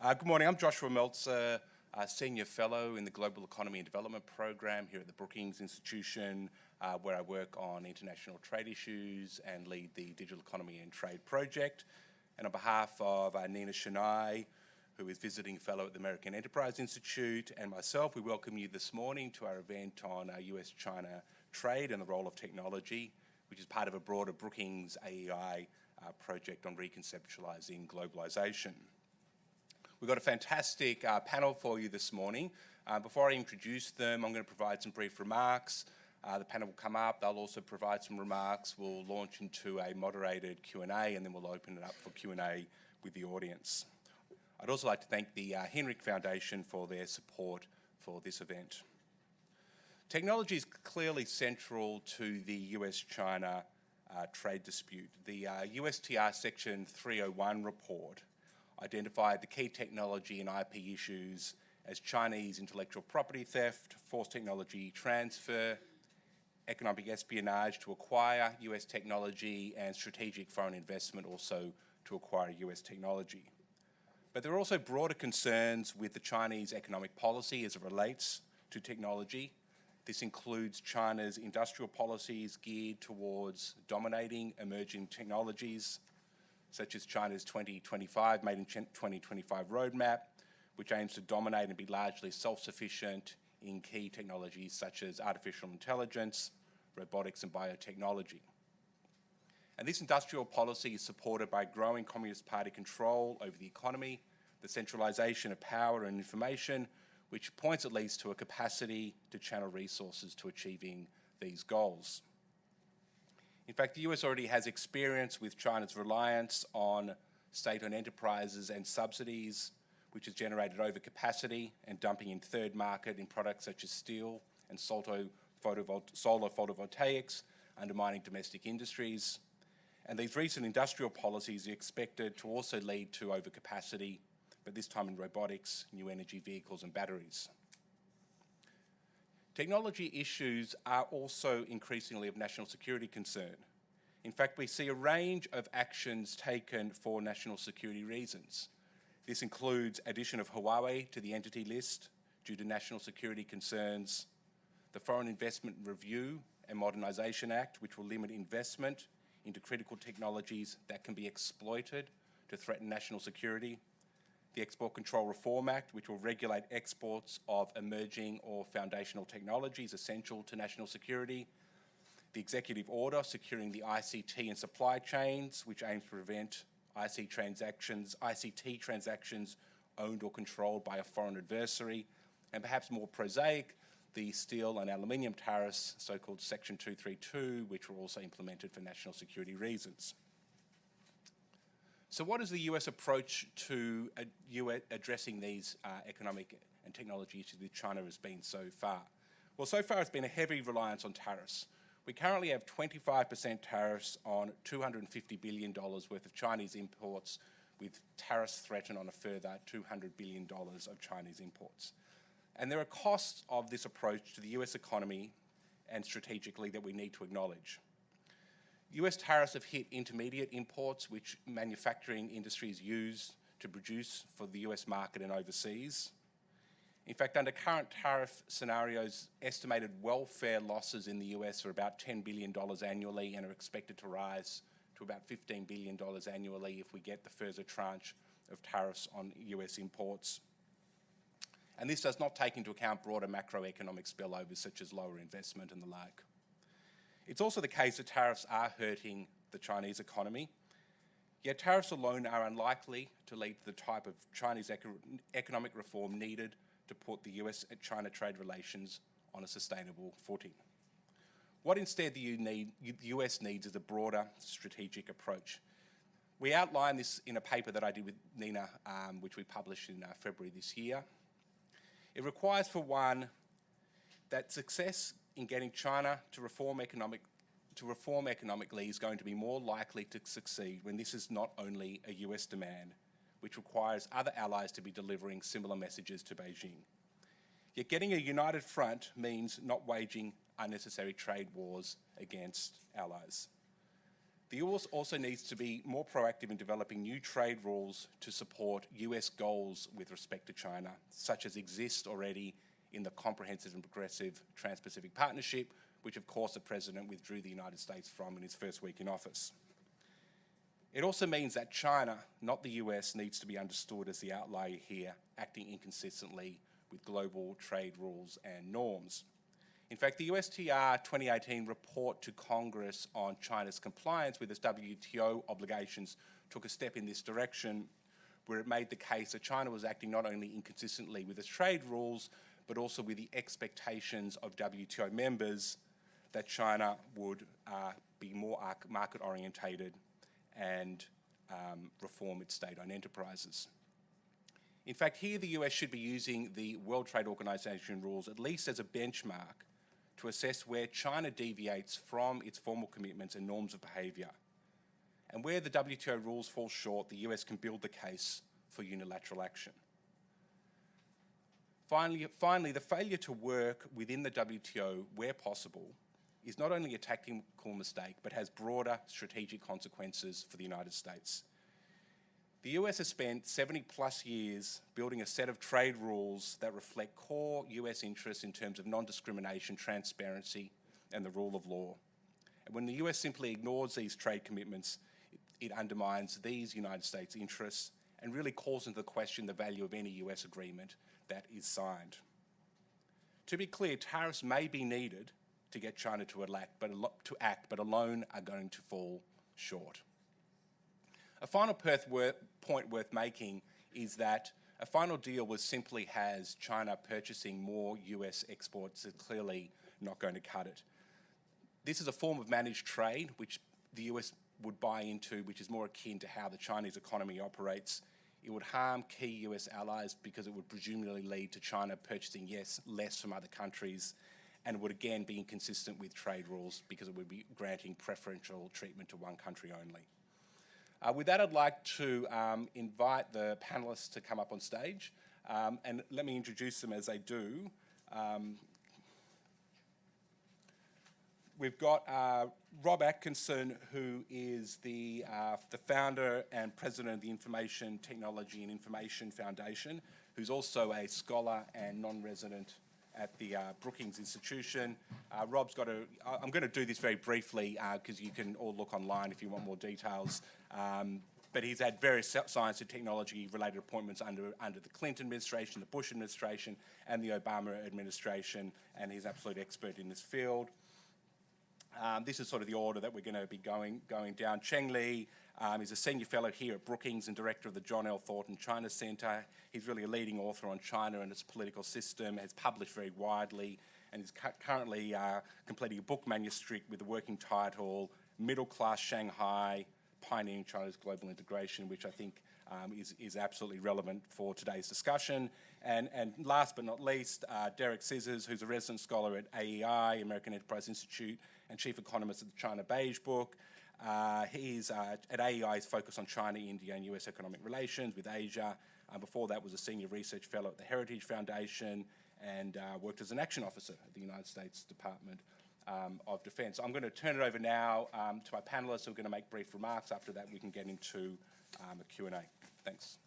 Good morning, I'm Joshua Meltzer, Senior Fellow in the Global Economy and Development Program here at the Brookings Institution, where I work on international trade issues and lead the Digital Economy and Trade Project. And on behalf of Nina Shanai, who is Visiting Fellow at the American Enterprise Institute, and myself, we welcome you this morning to our event on U.S. China trade and the role of technology, which is part of a broader Brookings AEI project on reconceptualizing globalization. We've got a fantastic panel for you this morning. Before I introduce them, I'm going to provide some brief remarks. The panel will come up, they'll also provide some remarks. We'll launch into a moderated Q&A and then we'll open it up for Q&A with the audience. I'd also like to thank the Henrik Foundation for their support for this event. Technology is clearly central to the US-China trade dispute. The USTR Section 301 report identified the key technology and IP issues as Chinese intellectual property theft, forced technology transfer, economic espionage to acquire US technology, and strategic foreign investment also to acquire US technology. But there are also broader concerns with the Chinese economic policy as it relates to technology. This includes China's industrial policies geared towards dominating emerging technologies, such as China's 2025 Made in 2025 roadmap, which aims to dominate and be largely self-sufficient in key technologies such as artificial intelligence, robotics and biotechnology. And this industrial policy is supported by growing Communist Party control over the economy, the centralization of power and information, which points at least to a capacity to channel resources to achieving these goals. In fact, the US already has experience with China's reliance on state-owned enterprises and subsidies, which has generated overcapacity and dumping in third market in products such as steel and solar photovoltaics, undermining domestic industries. And these recent industrial policies are expected to also lead to overcapacity, but this time in robotics, new energy vehicles and batteries. Technology issues are also increasingly of national security concern. In fact, we see a range of actions taken for national security reasons. This includes addition of Huawei to the entity list due to national security concerns, the Foreign Investment Review and Modernization Act, which will limit investment into critical technologies that can be exploited to threaten national security, the Export Control Reform Act, which will regulate exports of emerging or foundational technologies essential to national security, the Executive Order securing the ICT and supply chains, which aims to prevent ICT transactions owned or controlled by a foreign adversary, and perhaps more prosaic, the steel and aluminium tariffs, so-called Section 232, which were also implemented for national security reasons. So what is the US approach to addressing these economic and technology issues with China has been so far? Well, so far it's been a heavy reliance on tariffs. We currently have 25% tariffs on $250 billion worth of Chinese imports, with tariffs threatened on a further $200 billion of Chinese imports. And there are costs of this approach to the US economy and strategically that we need to acknowledge. US tariffs have hit intermediate imports, which manufacturing industries use to produce for the US market and overseas. In fact, under current tariff scenarios, estimated welfare losses in the US are about $10 billion annually and are expected to rise to about $15 billion annually if we get the further tranche of tariffs on US imports. And this does not take into account broader macroeconomic spillovers such as lower investment and the like. It's also the case that tariffs are hurting the Chinese economy, yet tariffs alone are unlikely to lead to the type of Chinese economic reform needed to put the US-China trade relations on a sustainable footing. What instead the US needs is a broader strategic approach. We outline this in a paper that I did with Nina, which we published in February this year. It requires, for one, that success in getting China to reform economically is going to be more likely to succeed when this is not only a US demand, which requires other allies to be delivering similar messages to Beijing. Yet getting a united front means not waging unnecessary trade wars against allies. The US also needs to be more proactive in developing new trade rules to support US goals with respect to China, such as exist already in the Comprehensive and Progressive Trans-Pacific Partnership, which of course the President withdrew the United States from in his first week in office. It also means that China, not the US, needs to be understood as the outlier here, acting inconsistently with global trade rules and norms. In fact, the USTR 2018 report to Congress on China's compliance with its WTO obligations took a step in this direction, where it made the case that China was acting not only inconsistently with its trade rules, but also with the expectations of WTO members that China would be more market-orientated and reform its state-owned enterprises. In fact, here the US should be using the World Trade Organization rules at least as a benchmark to assess where China deviates from its formal commitments and norms of behaviour. And where the WTO rules fall short, the US can build the case for unilateral action. Finally, the failure to work within the WTO where possible is not only a tactical mistake, but has broader strategic consequences for the United States. The US has spent 70 plus years building a set of trade rules that reflect core US interests in terms of non-discrimination, transparency, and the rule of law. And when the US simply ignores these trade commitments, it undermines these United States interests and really calls into question the value of any US agreement that is signed. To be clear, tariffs may be needed to get China to act, but alone are going to fall short. A final point worth making is that a final deal was simply has China purchasing more US exports is clearly not going to cut it. This is a form of managed trade which the US would buy into, which is more akin to how the Chinese economy operates. It would harm key US allies because it would presumably lead to China purchasing less from other countries, and it would again be inconsistent with trade rules because it would be granting preferential treatment to one country only. With that, I'd like to invite the panelists to come up on stage, and let me introduce them as they do. We've got Rob Atkinson, who is the founder and president of the Information Technology and Information Foundation, who's also a scholar and non-resident at the Brookings institution. Rob's got I'm going to do this very briefly because you can all look online if you want more details. But he's had various science and technology related appointments under the Clinton administration, the Bush administration, and the Obama administration, and he's an absolute expert in this field. This is sort of the order that we're going to be going down. Cheng Li is a senior fellow here at Brookings and director of the John L. Thornton China Center. He's really a leading author on China and its political system, has published very widely, and is currently completing a book manuscript with the working title Middle Class Shanghai, Pioneering China's Global Integration, which I think is absolutely relevant for today's discussion. And last but not least, Derek Scissors, who's a resident scholar at AEI, American Enterprise Institute, and chief economist at the China Beige Book. He's at AEI, he's focused on China, India, and US economic relations with Asia. Before that was a senior research fellow at the Heritage Foundation and worked as an action officer at the United States Department of Defense. I'm going to turn it over now to my panelists who are going to make brief remarks. After that, we can get into a Q&A. Thanks.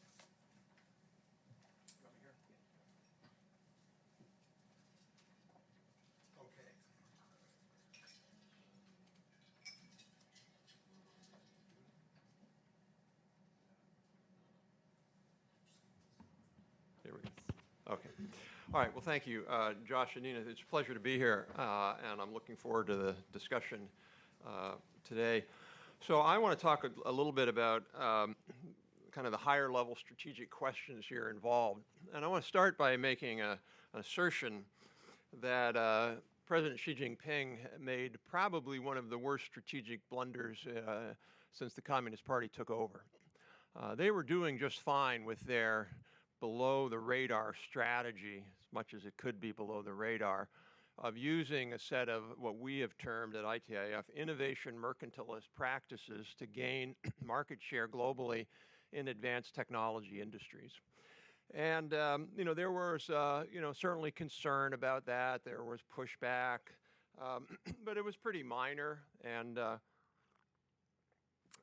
There we go. Okay. All right. Well, thank you, Josh and Nina. It's a pleasure to be here, and I'm looking forward to the discussion today. So I want to talk a little bit about kind of the higher level strategic questions here involved. And I want to start by making an assertion that President Xi Jinping made probably one of the worst strategic blunders since the Communist Party took over. They were doing just fine with their below the radar strategy, as much as it could be below the radar, of using a set of what we have termed at ITIF innovation mercantilist practices to gain market share globally in advanced technology industries. And, there was, certainly concern about that. There was pushback, but it was pretty minor. And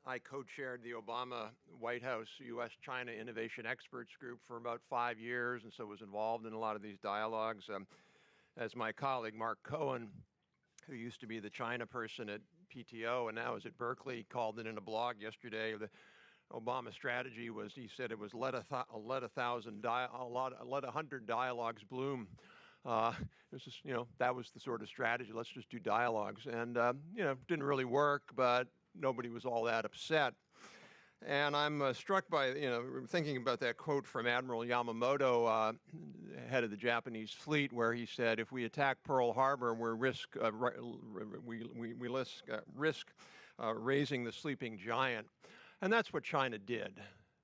I co-chaired the Obama White House U.S. China Innovation Experts Group for about 5 years, and so was involved in a lot of these dialogues. As my colleague Mark Cohen, who used to be the China person at PTO and now is at Berkeley, called it in a blog yesterday. The Obama strategy was, he said it was let 100 dialogues bloom. It's just, that was the sort of strategy. Let's just do dialogues, and didn't really work, but nobody was all that upset. And I'm struck by, thinking about that quote from Admiral Yamamoto, head of the Japanese fleet, where he said, if we attack Pearl Harbor, we risk raising the sleeping giant. And that's what China did.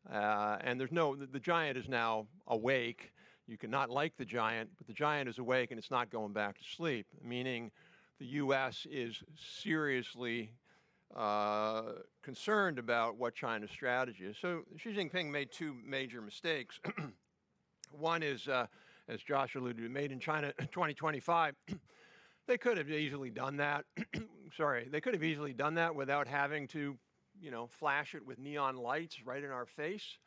And the giant is now awake. You cannot like the giant, but the giant is awake and it's not going back to sleep, meaning the U.S. is seriously concerned about what China's strategy is. So Xi Jinping made two major mistakes. One is, as Josh alluded to, made in China 2025. They could have easily done that. Sorry, they could have easily done that without having to, flash it with neon lights right in our face.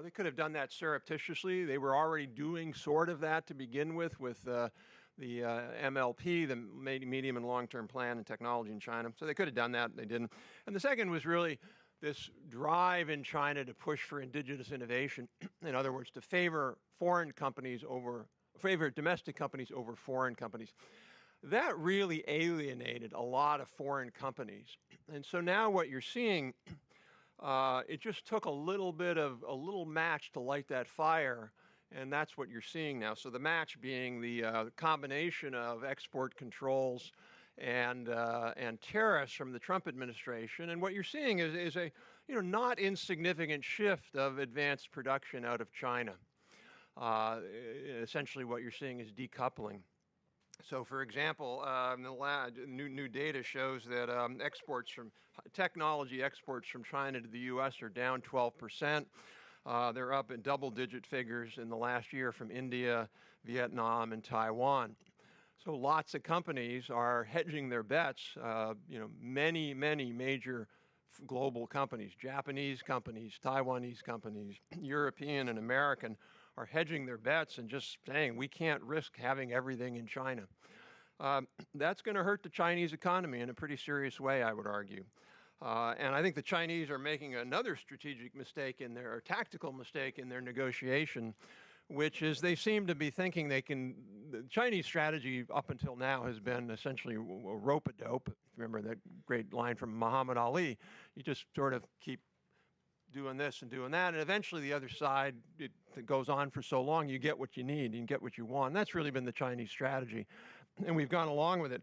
They could have done that surreptitiously. They were already doing sort of that to begin with the MLP, the medium and long-term plan and technology in China. So they could have done that, they didn't. And the second was really this drive in China to push for indigenous innovation. In other words, to favor domestic companies over foreign companies. That really alienated a lot of foreign companies. And so now what you're seeing, it just took a little match to light that fire. And that's what you're seeing now. So the match being the combination of export controls and tariffs from the Trump administration. And what you're seeing is a not insignificant shift of advanced production out of China. Essentially, what you're seeing is decoupling. So, for example, new data shows that technology exports from China to the U.S. are down 12%. They're up in double-digit figures in the last year from India, Vietnam, and Taiwan. So lots of companies are hedging their bets. Many major global companies, Japanese companies, Taiwanese companies, European and American, are hedging their bets and just saying, we can't risk having everything in China. That's going to hurt the Chinese economy in a pretty serious way, I would argue. And I think the Chinese are making another strategic mistake or tactical mistake in their negotiation, which is they seem to be thinking the Chinese strategy up until now has been essentially a rope-a-dope. Remember that great line from Muhammad Ali? You just sort of keep doing this and doing that, and eventually the other side, it goes on for so long, you get what you need, you get what you want. And that's really been the Chinese strategy, and we've gone along with it.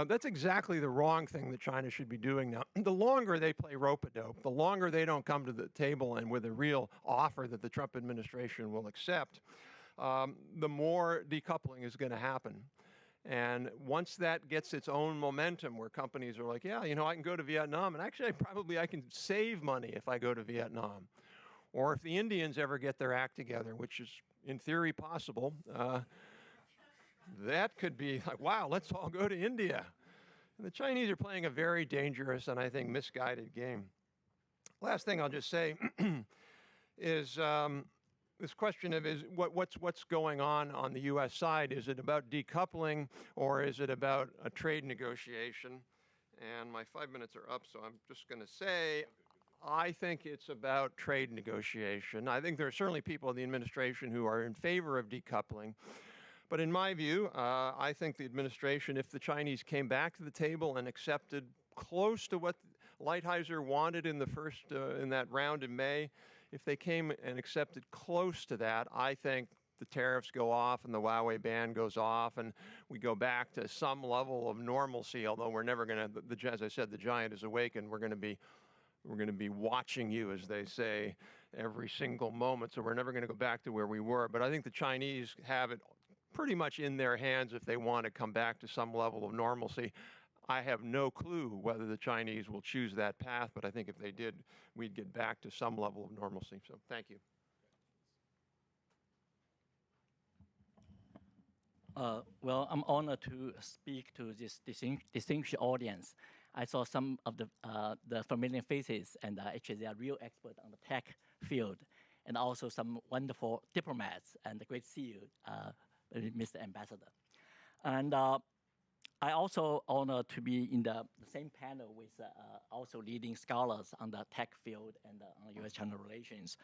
That's exactly the wrong thing that China should be doing now. The longer they play rope-a-dope, the longer they don't come to the table and with a real offer that the Trump administration will accept, the more decoupling is going to happen. And once that gets its own momentum, where companies are like, yeah, I can go to Vietnam, and actually I can save money if I go to Vietnam. Or if the Indians ever get their act together, which is in theory possible, that could be like, wow, let's all go to India. And the Chinese are playing a very dangerous and I think misguided game. Last thing I'll just say is this question of what's going on the U.S. side. Is it about decoupling or is it about a trade negotiation? And my 5 minutes are up, so I'm just going to say I think it's about trade negotiation. I think there are certainly people in the administration who are in favor of decoupling. But in my view, I think the administration, if the Chinese came back to the table and accepted close to what Lighthizer wanted in in that round in May, if they came and accepted close to that, I think the tariffs go off and the Huawei ban goes off and we go back to some level of normalcy, although we're never going to, as I said, the giant is awake and we're going to be watching you, as they say, every single moment. So we're never going to go back to where we were. But I think the Chinese have it pretty much in their hands if they want to come back to some level of normalcy. I have no clue whether the Chinese will choose that path, but I think if they did, we'd get back to some level of normalcy. So thank you. Well, I'm honored to speak to this distinguished audience. I saw some of the familiar faces, and actually they are real experts on the tech field, and also some wonderful diplomats, and great to see you, Mr. Ambassador. And I also honored to be in the same panel with also leading scholars on the tech field and on U.S. China relations.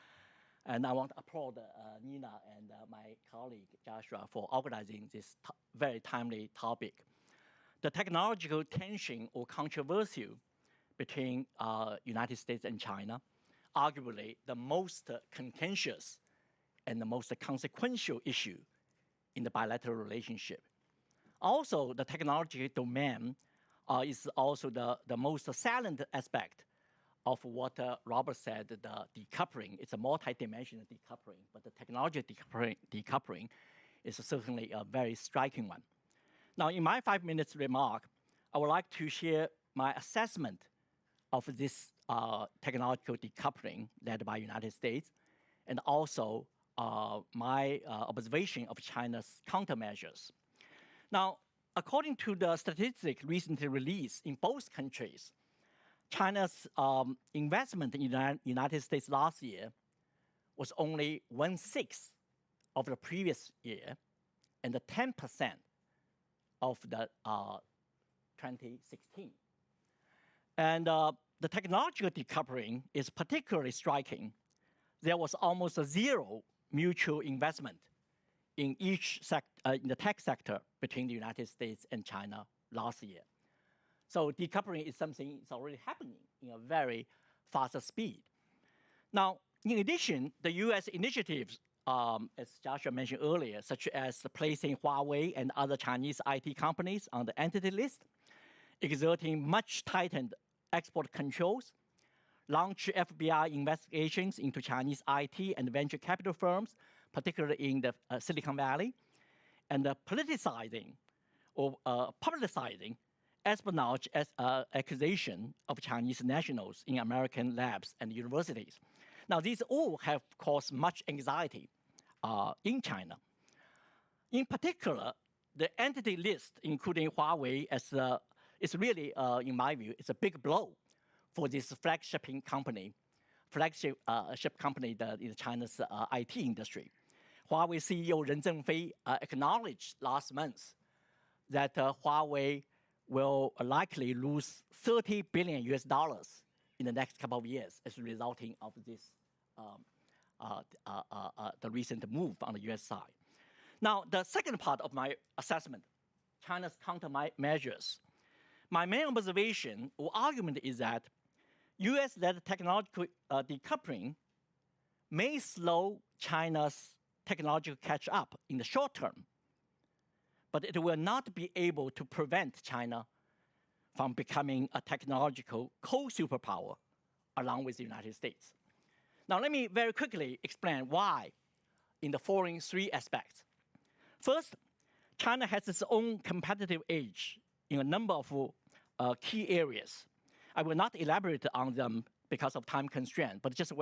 And I want to applaud Nina and my colleague Joshua for organizing this very timely topic. The technological tension or controversy between United States and China, arguably the most contentious and the most consequential issue in the bilateral relationship. Also, the technology domain is also the most salient aspect of what Robert said, the decoupling. It's a multi-dimensional decoupling, but the technology decoupling is certainly a very striking one. Now, in my 5 minutes remark, I would like to share my assessment of this technological decoupling led by United States, and also my observation of China's countermeasures. Now, according to the statistics recently released in both countries, China's investment in the United States last year was only 1/6 of the previous year, and 10% of the 2016. And the technological decoupling is particularly striking. There was almost zero mutual investment in in the tech sector between the United States and China last year. So decoupling is something that's already happening in a very fast speed. Now, in addition, the U.S. initiatives, as Joshua mentioned earlier, such as placing Huawei and other Chinese IT companies on the entity list, exerting much tightened export controls, launch FBI investigations into Chinese IT and venture capital firms, particularly in the Silicon Valley, and politicizing or publicizing espionage as accusation of Chinese nationals in American labs and universities. Now, these all have caused much anxiety in China. In particular, the entity list, including Huawei, is really, in my view, it's a big blow for this flagship company in China's IT industry. Huawei CEO Ren Zhengfei acknowledged last month that Huawei will likely lose $30 billion in the next couple of years as resulting of this the recent move on the U.S. side. Now, the second part of my assessment, China's countermeasures. My main observation or argument is that U.S.-led technological decoupling may slow China's technological catch-up in the short term, but it will not be able to prevent China from becoming a technological co-superpower along with the United States. Now, let me very quickly explain why in the following three aspects. First, China has its own competitive edge in a number of key areas. I will not elaborate on them because of time constraint, but just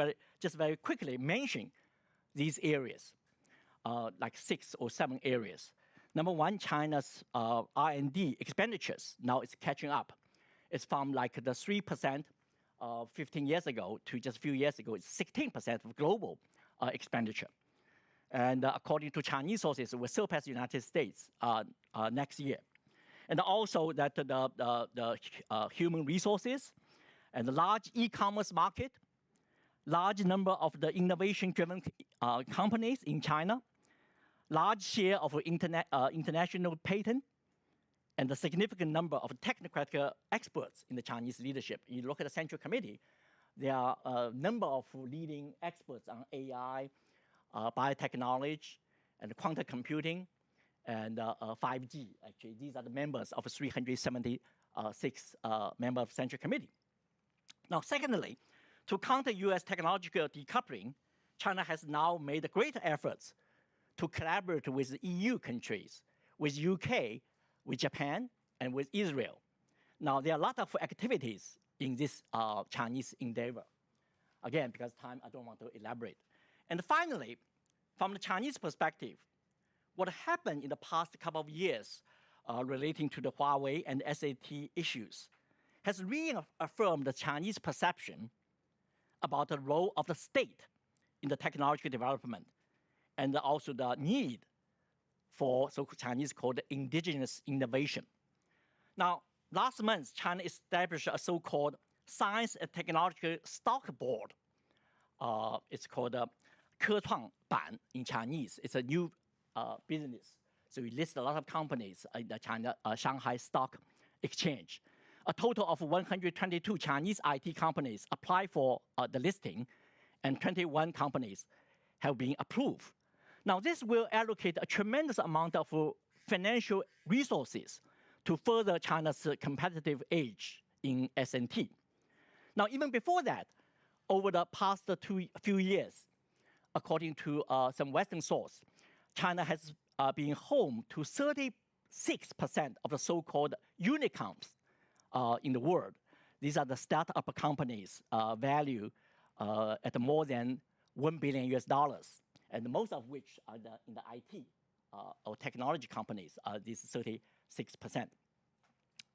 very quickly mention these areas, like 6 or 7 areas. Number one, China's R&D expenditures now is catching up. It's from like the 3% 15 years ago to just a few years ago, it's 16% of global expenditure. And according to Chinese sources, it will surpass the United States next year. And also that the human resources and the large e-commerce market, large number of the innovation-driven companies in China, large share of international patent, and a significant number of technocratic experts in the Chinese leadership. You look at the Central Committee, there are a number of leading experts on AI, biotechnology, and quantum computing, and 5G. Actually, these are the members of 376 members of Central Committee. Now, secondly, to counter U.S. technological decoupling, China has now made great efforts to collaborate with EU countries, with UK, with Japan, and with Israel. Now, there are a lot of activities in this Chinese endeavor. Again, because of time, I don't want to elaborate. And finally, from the Chinese perspective, what happened in the past couple of years relating to the Huawei and SAT issues has reaffirmed the Chinese perception about the role of the state in the technological development and also the need for so-called Chinese called indigenous innovation. Now, last month, China established a so-called Science and Technological Stock Board. It's called 科创板 in Chinese. It's a new business. So we list a lot of companies in the China Shanghai Stock Exchange. A total of 122 Chinese IT companies apply for the listing, and 21 companies have been approved. Now, this will allocate a tremendous amount of financial resources to further China's competitive edge in S&T. Now, even before that, over the past few years, according to some Western source, China has been home to 36% of the so-called unicorns in the world. These are the startup companies valued at more than $1 billion US, and most of which are in the IT or technology companies, these 36%.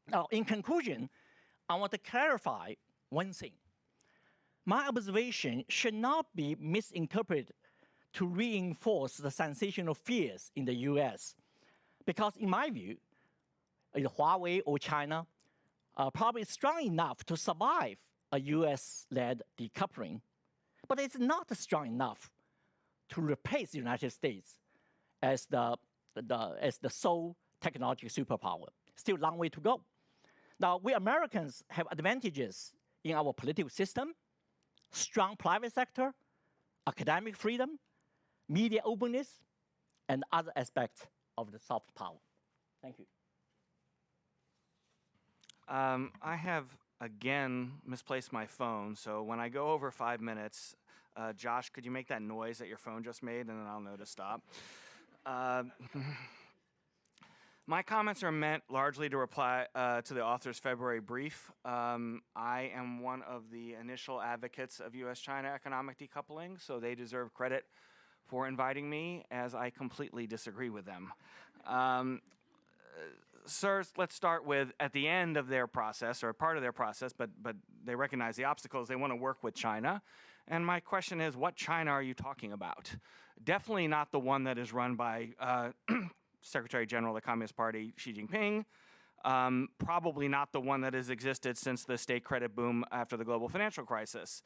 Now, in conclusion, I want to clarify one thing. My observation should not be misinterpreted to reinforce the sensational fears in the US, because in my view, Huawei or China probably strong enough to survive a US-led decoupling, but it's not strong enough to replace the United States as the sole technological superpower. Still a long way to go. Now, we Americans have advantages in our political system, strong private sector, academic freedom, media openness, and other aspects of the soft power. Thank you. I have, again, misplaced my phone, so when I go over 5 minutes, Josh, could you make that noise that your phone just made, and then I'll know to stop. My comments are meant largely to reply to the author's February brief. I am one of the initial advocates of U.S. China economic decoupling, so they deserve credit for inviting me, as I completely disagree with them. Sirs, let's start with, at the end of their process, or part of their process, but they recognize the obstacles, they want to work with China. And my question is, what China are you talking about? Definitely not the one that is run by Secretary General of the Communist Party, Xi Jinping. Probably not the one that has existed since the state credit boom after the global financial crisis.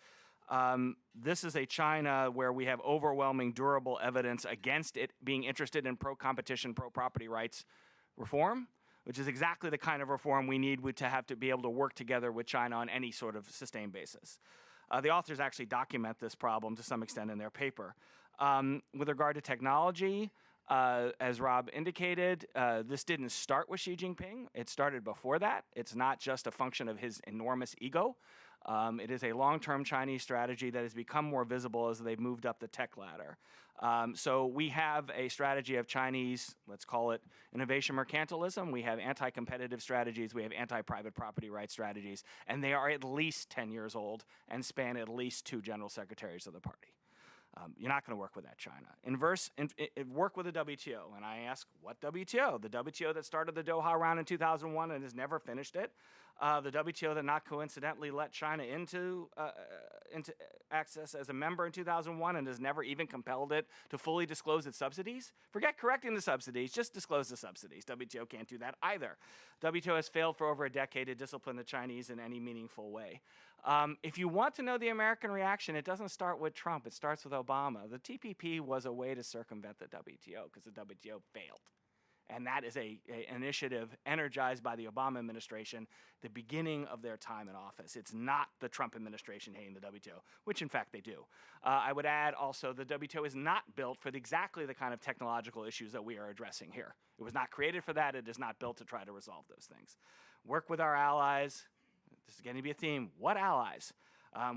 This is a China where we have overwhelming, durable evidence against it being interested in pro-competition, pro-property rights reform, which is exactly the kind of reform we need to have to be able to work together with China on any sort of sustained basis. The authors actually document this problem to some extent in their paper. With regard to technology, as Rob indicated, this didn't start with Xi Jinping. It started before that. It's not just a function of his enormous ego. It is a long-term Chinese strategy that has become more visible as they've moved up the tech ladder. So we have a strategy of Chinese, let's call it innovation mercantilism. We have anti-competitive strategies. We have anti-private property rights strategies. And they are at least 10 years old and span at least 2 general secretaries of the party. You're not going to work with that China. Work with the WTO. And I ask, what WTO? The WTO that started the Doha round in 2001 and has never finished it. The WTO that not coincidentally let China into access as a member in 2001 and has never even compelled it to fully disclose its subsidies. Forget correcting the subsidies, just disclose the subsidies. WTO can't do that either. WTO has failed for over a decade to discipline the Chinese in any meaningful way. If you want to know the American reaction, it doesn't start with Trump, it starts with Obama. The TPP was a way to circumvent the WTO because the WTO failed. And that is an initiative energized by the Obama administration, the beginning of their time in office. It's not the Trump administration hating the WTO, which in fact they do. I would add also the WTO is not built for exactly the kind of technological issues that we are addressing here. It was not created for that. It is not built to try to resolve those things. Work with our allies. This is going to be a theme. What allies?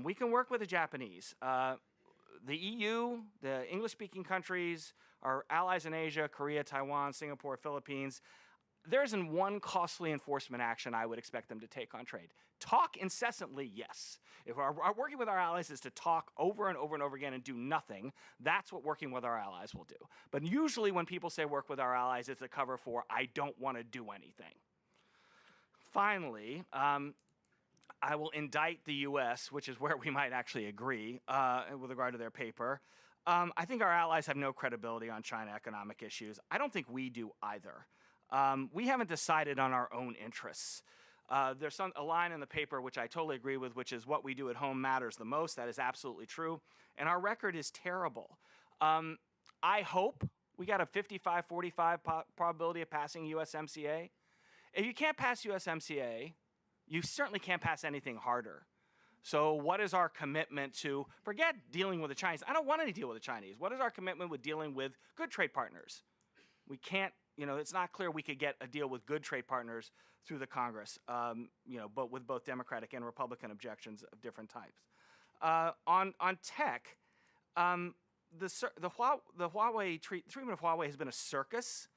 We can work with the Japanese. The EU, the English-speaking countries, our allies in Asia, Korea, Taiwan, Singapore, Philippines, there isn't one costly enforcement action I would expect them to take on trade. Talk incessantly, yes. If our working with our allies is to talk over and over and over again and do nothing, that's what working with our allies will do. But usually when people say work with our allies, it's a cover for I don't want to do anything. Finally, I will indict the U.S., which is where we might actually agree with regard to their paper. I think our allies have no credibility on China economic issues. I don't think we do either. We haven't decided on our own interests. There's a line in the paper which I totally agree with, which is what we do at home matters the most. That is absolutely true. And our record is terrible. I hope we got a 55-45 probability of passing USMCA. If you can't pass USMCA, you certainly can't pass anything harder. So what is our commitment to, forget dealing with the Chinese. I don't want any deal with the Chinese. What is our commitment with dealing with good trade partners? We can't, it's not clear we could get a deal with good trade partners through the Congress, but with both Democratic and Republican objections of different types. On tech, the Huawei treatment of Huawei has been a circus.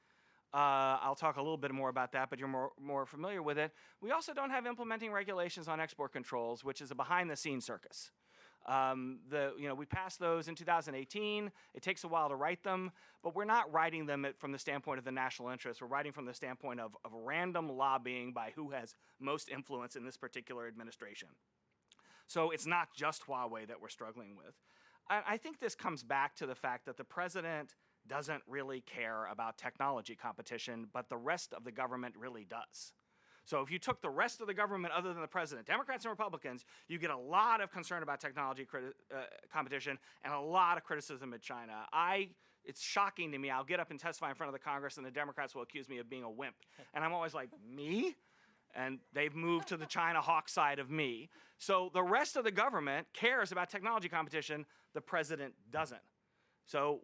I'll talk a little bit more about that, but you're more familiar with it. We also don't have implementing regulations on export controls, which is a behind-the-scenes circus. We passed those in 2018. It takes a while to write them, but we're not writing them from the standpoint of the national interest. We're writing from the standpoint of random lobbying by who has most influence in this particular administration. So it's not just Huawei that we're struggling with. I think this comes back to the fact that the president doesn't really care about technology competition, but the rest of the government really does. So if you took the rest of the government other than the president, Democrats and Republicans, you get a lot of concern about technology competition and a lot of criticism of China. It's shocking to me. I'll get up and testify in front of the Congress and the Democrats will accuse me of being a wimp. And I'm always like, me? And they've moved to the China hawk side of me. So the rest of the government cares about technology competition. The president doesn't. So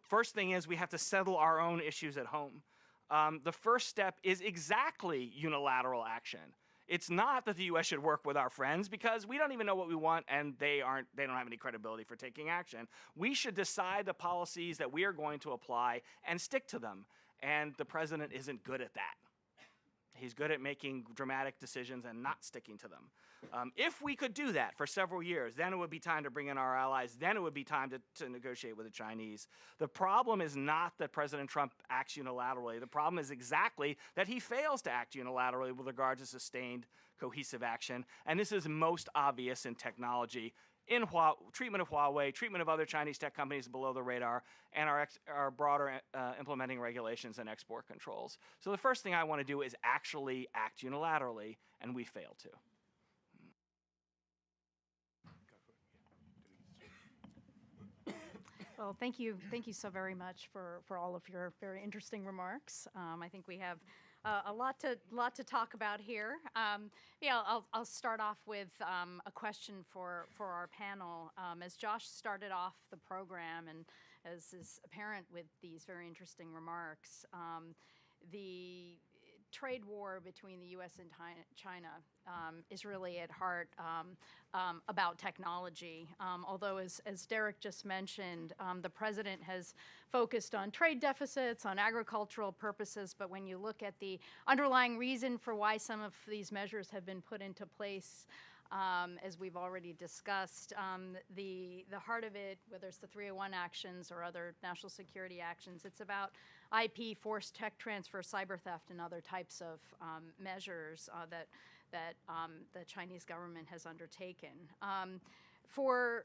first thing is we have to settle our own issues at home. The first step is exactly unilateral action. It's not that the U.S. should work with our friends because we don't even know what we want and they don't have any credibility for taking action. We should decide the policies that we are going to apply and stick to them. And the president isn't good at that. He's good at making dramatic decisions and not sticking to them. If we could do that for several years, then it would be time to bring in our allies. Then it would be time to negotiate with the Chinese. The problem is not that President Trump acts unilaterally. The problem is exactly that he fails to act unilaterally with regard to sustained, cohesive action. And this is most obvious in technology, in treatment of Huawei, treatment of other Chinese tech companies below the radar, and our broader implementing regulations and export controls. So the first thing I want to do is actually act unilaterally, and we fail to. Well, thank you so very much for all of your very interesting remarks. I think we have a lot to talk about here. I'll start off with a question for our panel. As Josh started off the program, and as is apparent with these very interesting remarks, the trade war between the U.S. and China is really at heart about technology. Although, as Derek just mentioned, the president has focused on trade deficits, on agricultural purposes, but when you look at the underlying reason for why some of these measures have been put into place, as we've already discussed, the heart of it, whether it's the 301 actions or other national security actions, it's about IP, forced tech transfer, cyber theft, and other types of measures that the Chinese government has undertaken.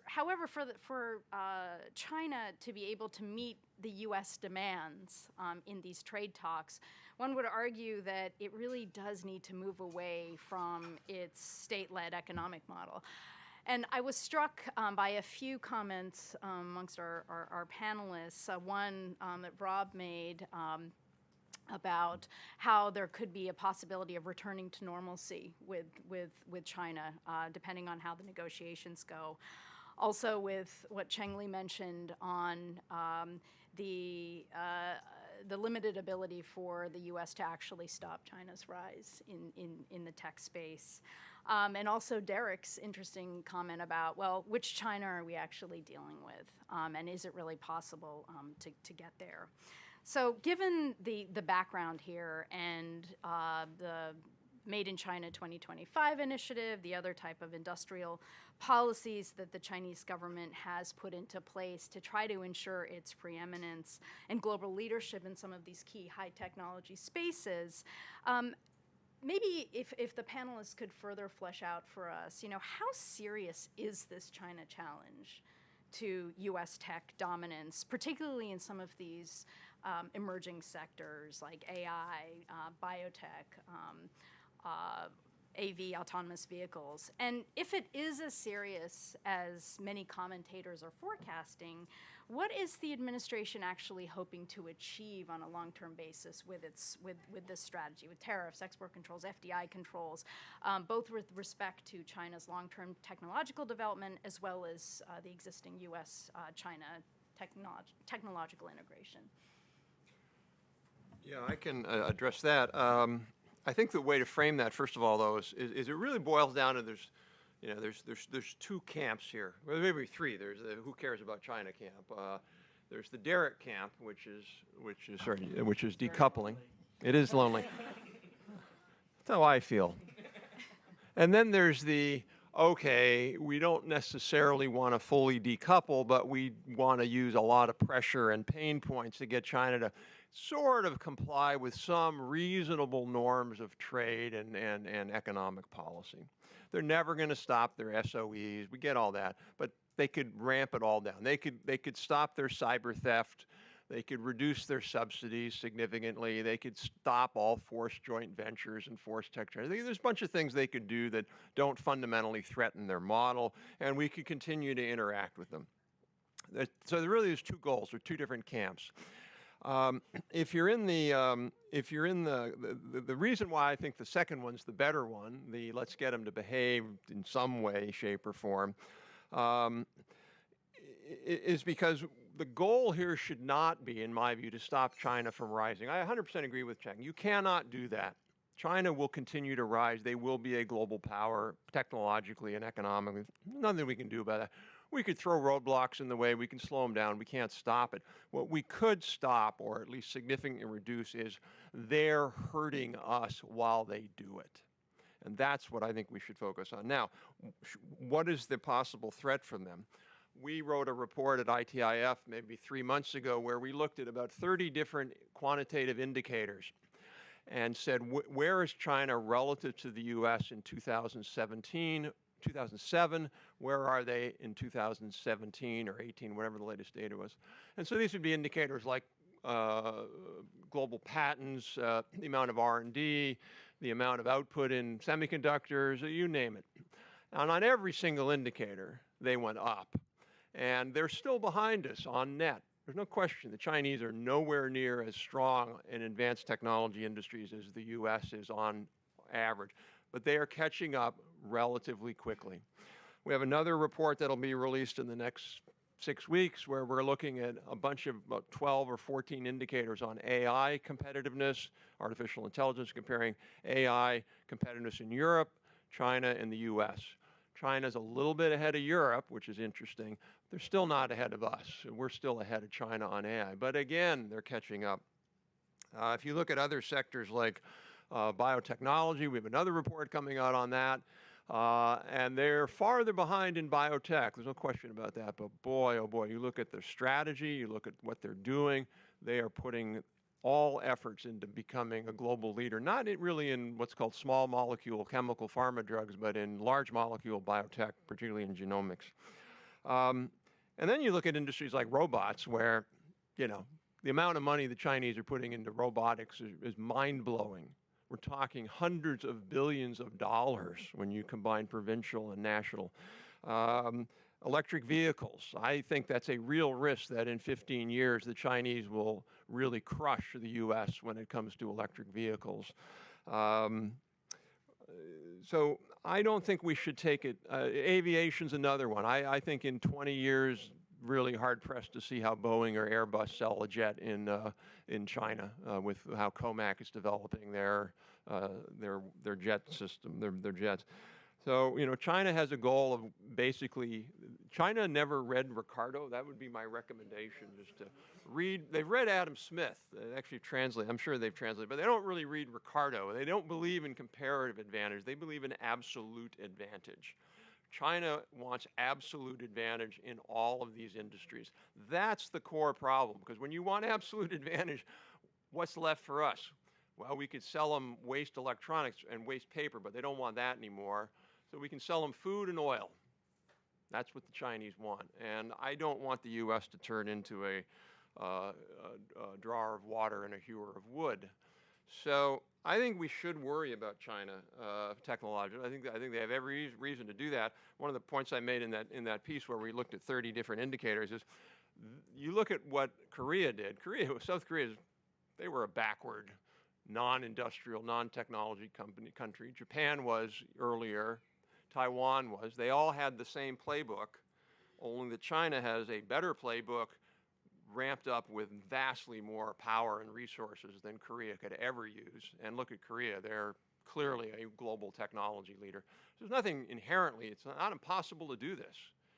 However, for China to be able to meet the U.S. demands in these trade talks, one would argue that it really does need to move away from its state-led economic model. And I was struck by a few comments amongst our panelists. One that Rob made about how there could be a possibility of returning to normalcy with China, depending on how the negotiations go. Also with what Cheng Li mentioned on the limited ability for the U.S. to actually stop China's rise in the tech space. And also Derek's interesting comment about, well, which China are we actually dealing with? And is it really possible to get there? So given the background here and the Made in China 2025 initiative, the other type of industrial policies that the Chinese government has put into place to try to ensure its preeminence and global leadership in some of these key high technology spaces, maybe if the panelists could further flesh out for us, how serious is this China challenge to U.S. tech dominance, particularly in some of these emerging sectors like AI, biotech, AV, autonomous vehicles? And if it is as serious as many commentators are forecasting, what is the administration actually hoping to achieve on a long-term basis with this strategy, with tariffs, export controls, FDI controls, both with respect to China's long-term technological development as well as the existing U.S.-China technological integration? Yeah, I can address that. I think the way to frame that, first of all, though, is it really boils down to there's two camps here. Well, maybe three. There's the who cares about China camp. There's the Derek camp, which is decoupling. It is lonely. That's how I feel. And then there's the okay, we don't necessarily want to fully decouple, but we want to use a lot of pressure and pain points to get China to sort of comply with some reasonable norms of trade and economic policy. They're never going to stop their SOEs. We get all that, but they could ramp it all down. They could stop their cyber theft. They could reduce their subsidies significantly. They could stop all forced joint ventures and forced tech transfers. There's a bunch of things they could do that don't fundamentally threaten their model, and we could continue to interact with them. So there really is two goals, or two different camps. If you're in the reason why I think the second one's the better one, the let's get them to behave in some way, shape, or form, is because the goal here should not be, in my view, to stop China from rising. I 100% agree with Cheng. You cannot do that. China will continue to rise. They will be a global power technologically and economically. Nothing we can do about that. We could throw roadblocks in the way. We can slow them down. We can't stop it. What we could stop, or at least significantly reduce, is they're hurting us while they do it. And that's what I think we should focus on. Now, what is the possible threat from them? We wrote a report at ITIF maybe 3 months ago where we looked at about 30 different quantitative indicators and said, where is China relative to the U.S. in 2017, 2007, where are they in 2017 or 18, whatever the latest data was. And so these would be indicators like global patents, the amount of R&D, the amount of output in semiconductors, you name it. And on every single indicator, they went up. And they're still behind us on net. There's no question the Chinese are nowhere near as strong in advanced technology industries as the U.S. is on average, but they are catching up relatively quickly. We have another report that'll be released in the next 6 weeks where we're looking at a bunch of about 12 or 14 indicators on AI competitiveness, artificial intelligence, comparing AI competitiveness in Europe, China, and the U.S. China's a little bit ahead of Europe, which is interesting. They're still not ahead of us. We're still ahead of China on AI. But again, they're catching up. If you look at other sectors like biotechnology, we have another report coming out on that. And they're farther behind in biotech. There's no question about that. But boy, oh boy, you look at their strategy, you look at what they're doing, they are putting all efforts into becoming a global leader, not really in what's called small molecule chemical pharma drugs, but in large molecule biotech, particularly in genomics. And then you look at industries like robots where, the amount of money the Chinese are putting into robotics is mind-blowing. We're talking hundreds of billions of dollars when you combine provincial and national. Electric vehicles, I think that's a real risk that in 15 years the Chinese will really crush the U.S. when it comes to electric vehicles. So I don't think we should take it. Aviation's another one. I think in 20 years, really hard-pressed to see how Boeing or Airbus sell a jet in China with how Comac is developing their jet system, their jets. So, China has a goal of basically, China never read Ricardo. That would be my recommendation, just to read. They've read Adam Smith. They actually translate. I'm sure they've translated, but they don't really read Ricardo. They don't believe in comparative advantage. They believe in absolute advantage. China wants absolute advantage in all of these industries. That's the core problem, because when you want absolute advantage, what's left for us? Well, we could sell them waste electronics and waste paper, but they don't want that anymore. So we can sell them food and oil. That's what the Chinese want. And I don't want the U.S. to turn into a drawer of water and a hewer of wood. So I think we should worry about China technologically. I think they have every reason to do that. One of the points I made in that piece where we looked at 30 different indicators is you look at what Korea did. South Korea, they were a backward, non-industrial, non-technology country. Japan was earlier. Taiwan was. They all had the same playbook, only that China has a better playbook ramped up with vastly more power and resources than Korea could ever use. And look at Korea. They're clearly a global technology leader. There's nothing inherently, it's not impossible to do this.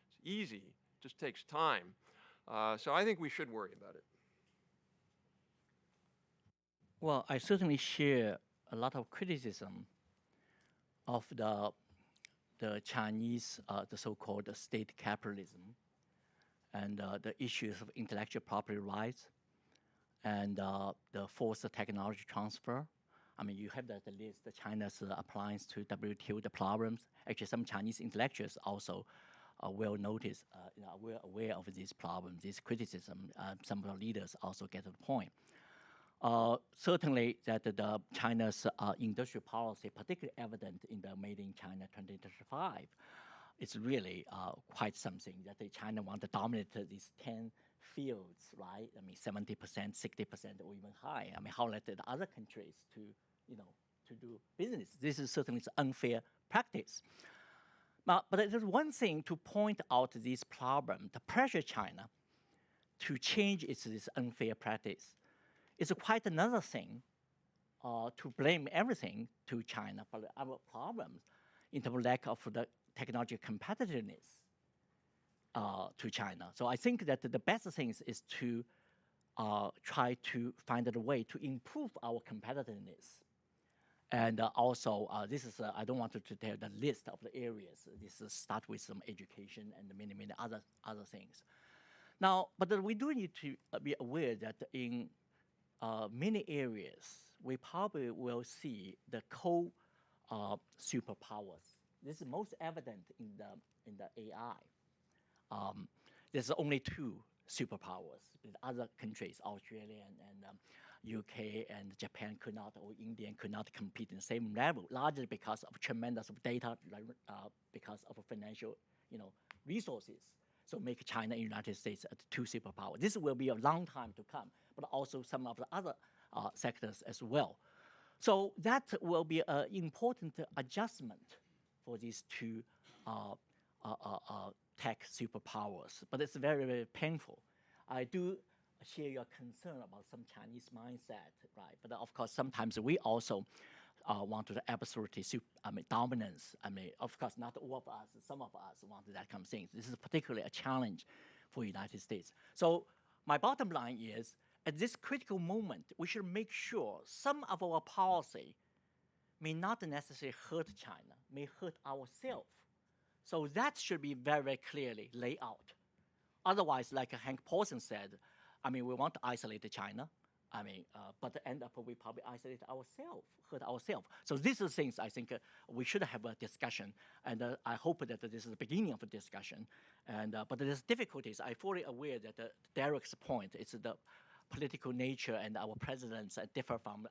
It's easy, it just takes time. So I think we should worry about it. Well, I certainly share a lot of criticism of the Chinese, the so-called state capitalism, and the issues of intellectual property rights, and the forced technology transfer. I mean, you have the list, China's appliance to WTO, the problems. Actually, some Chinese intellectuals also well noticed, we're aware of these problems, this criticism. Some of the leaders also get to the point. Certainly that the China's industrial policy, particularly evident in the Made in China 2035, is really quite something that China wants to dominate these 10 fields, right? I mean, 70%, 60%, or even high. I mean, how let the other countries to do business? This is certainly an unfair practice. But there's one thing to point out this problem, the pressure China to change this unfair practice. It's quite another thing to blame everything to China, but our problems in terms of lack of the technology competitiveness to China. So I think that the best thing is to try to find a way to improve our competitiveness. And also, this is, I don't want to tell the list of the areas. This start with some education and many, many other things. Now, but we do need to be aware that in many areas, we probably will see the superpowers. This is most evident in the AI. There's only two superpowers. In other countries, Australia and UK and Japan could not, or India could not compete in the same level, largely because of tremendous data, because of financial, resources. So make China and United States two superpowers. This will be a long time to come, but also some of the other sectors as well. So that will be an important adjustment for these two tech superpowers. But it's very, very painful. I do share your concern about some Chinese mindset, right? But of course, sometimes we also want to absolutely dominance. I mean, of course, not all of us. Some of us want that kind of thing. This is particularly a challenge for the United States. So my bottom line is, at this critical moment, we should make sure some of our policy may not necessarily hurt China, may hurt ourselves. So that should be very, very clearly laid out. Otherwise, like Hank Paulson said, I mean, we want to isolate China. I mean, but end up we probably isolate ourselves, hurt ourselves. So these are things I think we should have a discussion, and I hope that this is the beginning of a discussion. And but there's difficulties. I'm fully aware that Derek's point is the political nature, and our presidents differ from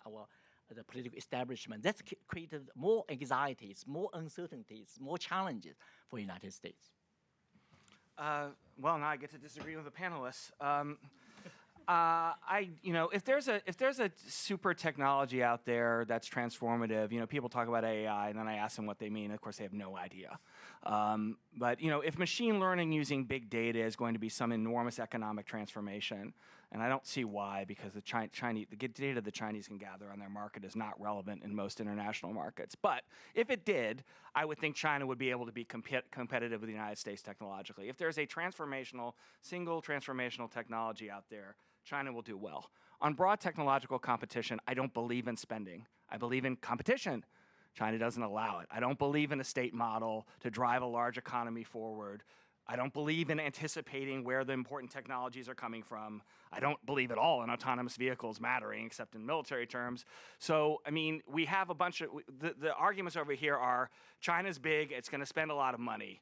the political establishment. That's created more anxieties, more uncertainties, more challenges for the United States. Well, now I get to disagree with the panelists. If there's a super technology out there that's transformative, people talk about AI, and then I ask them what they mean. Of course, they have no idea. But if machine learning using big data is going to be some enormous economic transformation, and I don't see why, because the data the Chinese can gather on their market is not relevant in most international markets. But if it did, I would think China would be able to be competitive with the United States technologically. If there's a single transformational technology out there, China will do well. On broad technological competition, I don't believe in spending. I believe in competition. China doesn't allow it. I don't believe in a state model to drive a large economy forward. I don't believe in anticipating where the important technologies are coming from. I don't believe at all in autonomous vehicles mattering, except in military terms. So, I mean, we have a bunch of, the arguments over here are China's big, it's going to spend a lot of money.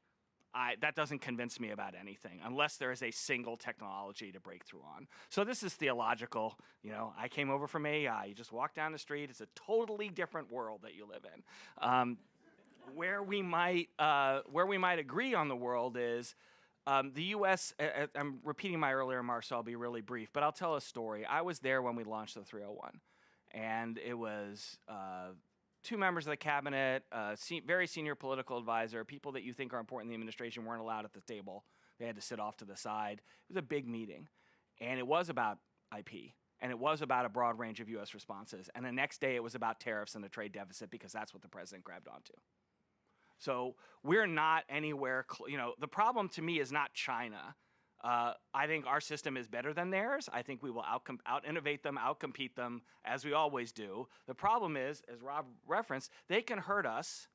That doesn't convince me about anything unless there is a single technology to break through on. So this is theological. You know, I came over from AI. You just walk down the street. It's a totally different world that you live in. Where we might agree on the world is the U.S. I'm repeating my earlier remarks, so I'll be really brief, but I'll tell a story. I was there when we launched the 301, and it was two members of the cabinet, very senior political advisor, people that you think are important in the administration weren't allowed at the table. They had to sit off to the side. It was a big meeting, and it was about IP. And it was about a broad range of U.S. responses. And the next day, it was about tariffs and the trade deficit because that's what the president grabbed onto. So we're not anywhere, the problem to me is not China. I think our system is better than theirs. I think we will out-innovate them, out-compete them, as we always do. The problem is, as Rob referenced, they can hurt us,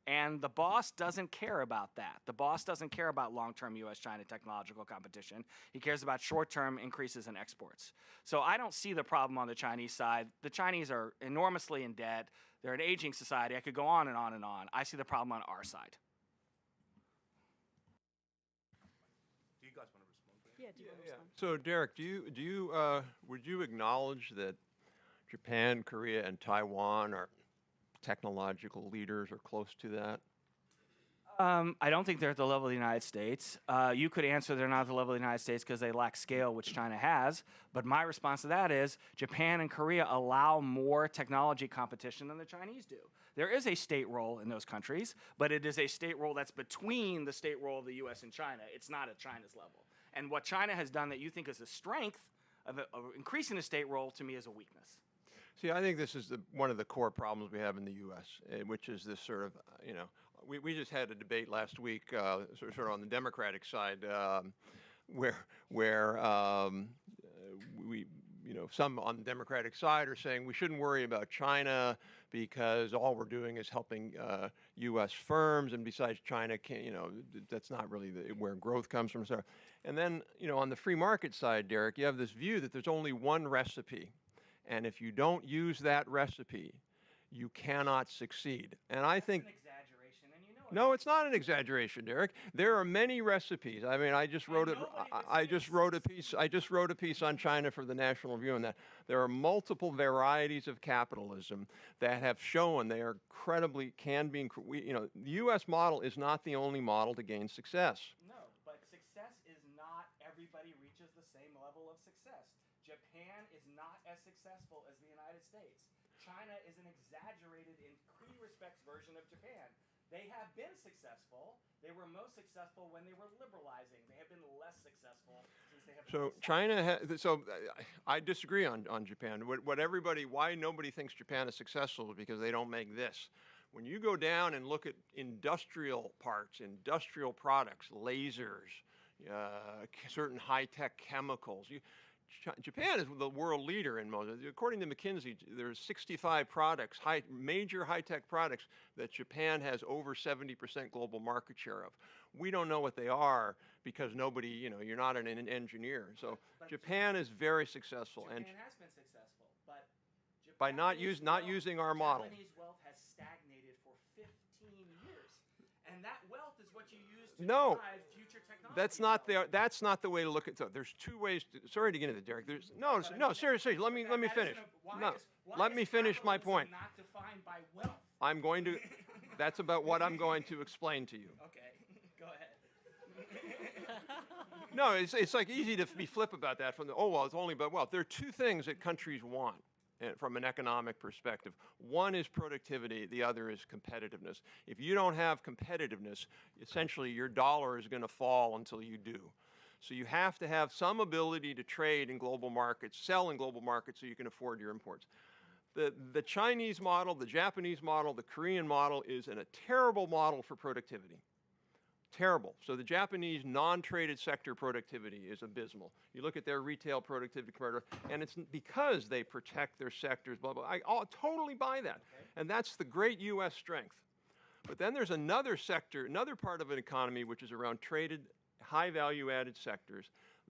and the boss doesn't care about that. The boss doesn't care about long-term U.S.-China technological competition. He cares about short-term increases in exports. So I don't see the problem on the Chinese side. The Chinese are enormously in debt. They're an aging society. I could go on and on and on. I see the problem on our side. Do you guys want to respond? Yeah, do you want to respond? So Derek, would you acknowledge that Japan, Korea, and Taiwan are technological leaders or close to that? I don't think they're at the level of the United States. You could answer they're not at the level of the United States because they lack scale, which China has. But my response to that is Japan and Korea allow more technology competition than the Chinese do. There is a state role in those countries, but it is a state role that's between the state role of the U.S. and China. It's not at China's level. And what China has done that you think is a strength of increasing the state role, to me, is a weakness. See, I think this is one of the core problems we have in the U.S., which is this sort of, we just had a debate last week, sort of on the Democratic side, where some on the Democratic side are saying we shouldn't worry about China because all we're doing is helping U.S. firms, and besides China, that's not really where growth comes from. So, and then, on the free market side, Derek, you have this view that there's only one recipe. And if you don't use that recipe, you cannot succeed. And I think That's an exaggeration, and you know it. no, it's not an exaggeration, Derek. There are many recipes. I mean, I just wrote a piece on China for the National Review on that. There are multiple varieties of capitalism that have shown they are the U.S. model is not the only model to gain success. No, but success is not everybody reaches the same level of success. Japan is not as successful as the United States. China is an exaggerated, in key respects, version of Japan. They have been successful. They were most successful when they were liberalizing. They have been less successful since they have been I disagree on Japan. Why nobody thinks Japan is successful is because they don't make this. When you go down and look at industrial parts, industrial products, lasers, certain high-tech chemicals, Japan is the world leader in most. According to McKinsey, there's 65 products, major high-tech products that Japan has over 70% global market share of. We don't know what they are because nobody, you're not an engineer. So Japan is very successful. Japan has been successful, but by not using our model. Japanese wealth has stagnated for 15 years, and that wealth is what you use to No. drive future technology. That's not the way to look at it. There's two ways. Sorry to get into Derek. Seriously. Let me finish. Let me finish my point. Not defined by wealth. I'm going to. That's about what I'm going to explain to you. Okay, go ahead. No, it's like easy to be flip about that. It's only about wealth. There are two things that countries want from an economic perspective. One is productivity, the other is competitiveness. If you don't have competitiveness, essentially your dollar is going to fall until you do. So you have to have some ability to trade in global markets, sell in global markets so you can afford your imports. The Chinese model, the Japanese model, the Korean model is a terrible model for productivity. Terrible. So the Japanese non-traded sector productivity is abysmal. You look at their retail productivity, and it's because they protect their sectors, blah, blah. I'll totally buy that. Okay. And that's the great U.S. strength. But then there's another sector, another part of an economy which is around traded high value-added sectors,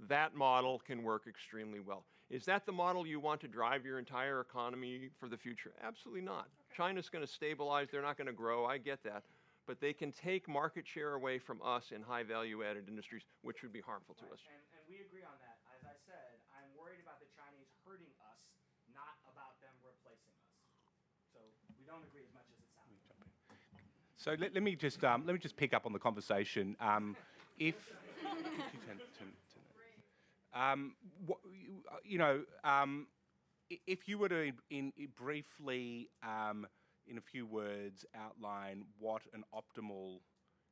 that model can work extremely well. Is that the model you want to drive your entire economy for the future? Absolutely not. China's going to stabilize. They're not going to grow. I get that. But they can take market share away from us in high value-added industries, which would be harmful to us. And we agree on that. As I said, I'm worried about the Chinese hurting us, not about them replacing us. So we don't agree as much as it sounds. So let me just pick up on the conversation. If if you were to briefly, in a few words, outline what an optimal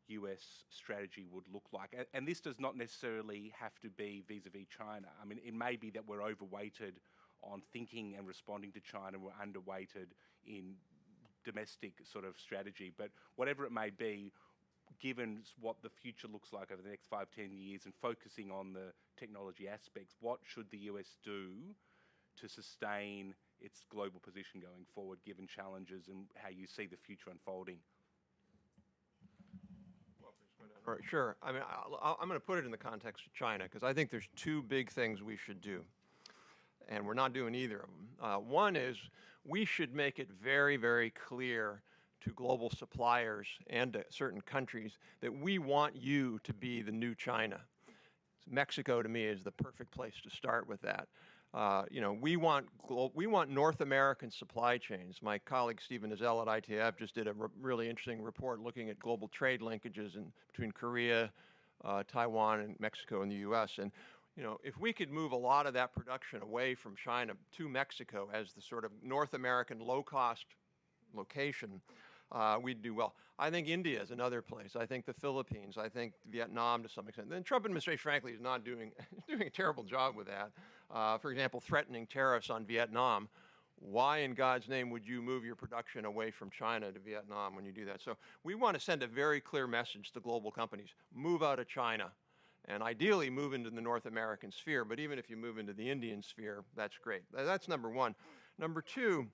US strategy would look like, and this does not necessarily have to be vis-a-vis China. I mean, it may be that we're overweighted on thinking and responding to China, we're underweighted in domestic sort of strategy, but whatever it may be, given what the future looks like over the next 5-10 years and focusing on the technology aspects, what should the US do to sustain its global position going forward, given challenges and how you see the future unfolding? All right, sure. I mean, I'm going to put it in the context of China, because I think there's two big things we should do, and we're not doing either of them. One is we should make it very, very clear to global suppliers and to certain countries that we want you to be the new China. Mexico, to me, is the perfect place to start with that. We want North American supply chains. My colleague Stephen Nizell at ITF just did a really interesting report looking at global trade linkages between Korea, Taiwan, and Mexico and the U.S. And if we could move a lot of that production away from China to Mexico as the sort of North American low-cost location, we'd do well. I think India is another place. I think the Philippines. I think Vietnam to some extent. The Trump administration, frankly, is not doing a terrible job with that. For example, threatening tariffs on Vietnam. Why in God's name would you move your production away from China to Vietnam when you do that? So we want to send a very clear message to global companies. Move out of China. And ideally move into the North American sphere. But even if you move into the Indian sphere, that's great. That's number one. Number two,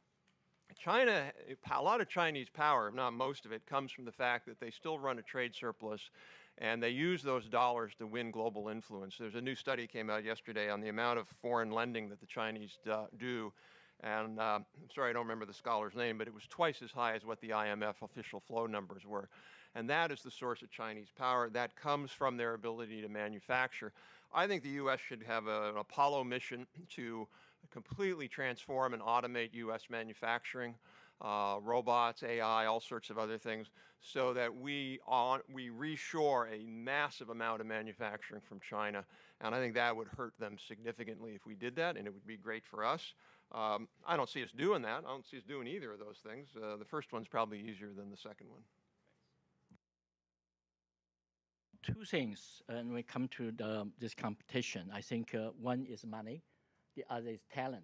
China, a lot of Chinese power, if not most of it, comes from the fact that they still run a trade surplus, and they use those dollars to win global influence. There's a new study came out yesterday on the amount of foreign lending that the Chinese do, and I'm sorry I don't remember the scholar's name, but it was twice as high as what the IMF official flow numbers were. And that is the source of Chinese power. That comes from their ability to manufacture. I think the U.S. should have an Apollo mission to completely transform and automate U.S. manufacturing, robots, AI, all sorts of other things, so that we reshore a massive amount of manufacturing from China. And I think that would hurt them significantly if we did that, and it would be great for us. I don't see us doing that. I don't see us doing either of those things. The first one's probably easier than the second one. Two things when we come to this competition. I think one is money, the other is talent,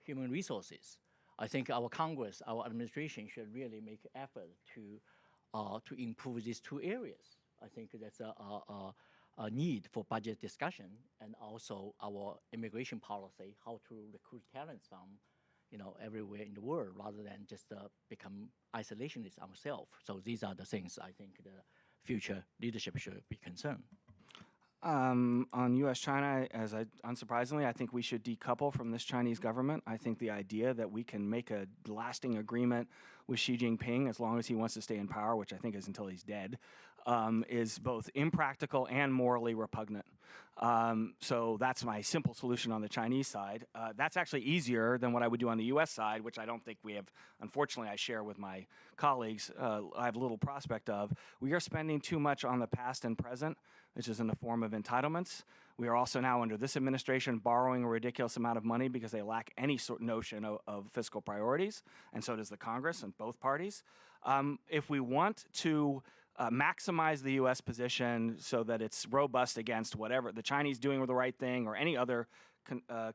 human resources. I think our Congress, our administration should really make effort to improve these two areas. I think that's a need for budget discussion, and also our immigration policy, how to recruit talents from everywhere in the world rather than just become isolationist ourselves. So these are the things I think the future leadership should be concerned. On U.S. China, unsurprisingly, I think we should decouple from this Chinese government. I think the idea that we can make a lasting agreement with Xi Jinping as long as he wants to stay in power, which I think is until he's dead, is both impractical and morally repugnant. So that's my simple solution on the Chinese side. That's actually easier than what I would do on the U.S. side, which I don't think we have, unfortunately, I share with my colleagues, I have little prospect of. We are spending too much on the past and present, which is in the form of entitlements. We are also now, under this administration, borrowing a ridiculous amount of money because they lack any sort of notion of fiscal priorities, and so does the Congress and both parties. If we want to maximize the U.S. position so that it's robust against whatever the Chinese doing the right thing or any other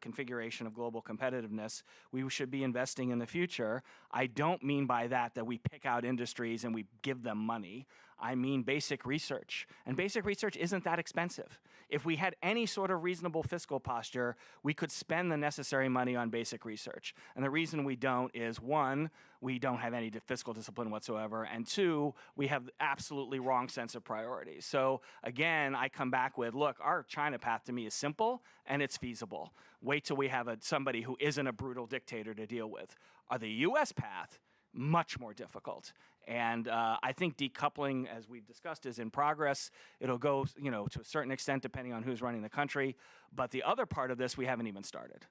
configuration of global competitiveness, we should be investing in the future. I don't mean by that we pick out industries and we give them money. I mean basic research. And basic research isn't that expensive. If we had any sort of reasonable fiscal posture, we could spend the necessary money on basic research. And the reason we don't is, one, we don't have any fiscal discipline whatsoever, and two, we have the absolutely wrong sense of priorities. So again, I come back with, look, our China path to me is simple and it's feasible. Wait till we have somebody who isn't a brutal dictator to deal with. The U.S. path, much more difficult. And I think decoupling, as we've discussed, is in progress. It'll go, to a certain extent, depending on who's running the country. But the other part of this, we haven't even started.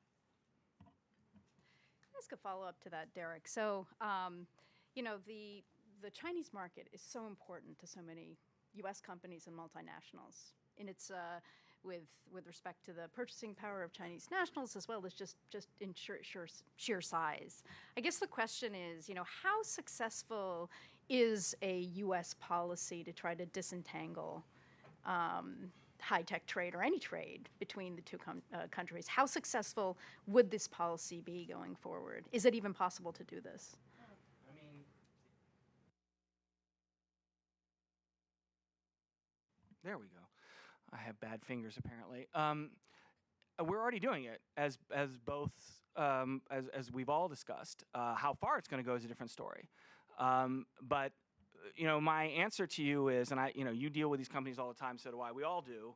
Ask a follow-up to that, Derek. So, the Chinese market is so important to so many U.S. companies and multinationals, and it's with respect to the purchasing power of Chinese nationals as well as just in sheer size. I guess the question is, how successful is a U.S. policy to try to disentangle high-tech trade or any trade between the two countries? How successful would this policy be going forward? Is it even possible to do this? There we go. I have bad fingers, apparently. We're already doing it, as we've all discussed. How far it's going to go is a different story. But my answer to you is, and you deal with these companies all the time, so do I. We all do.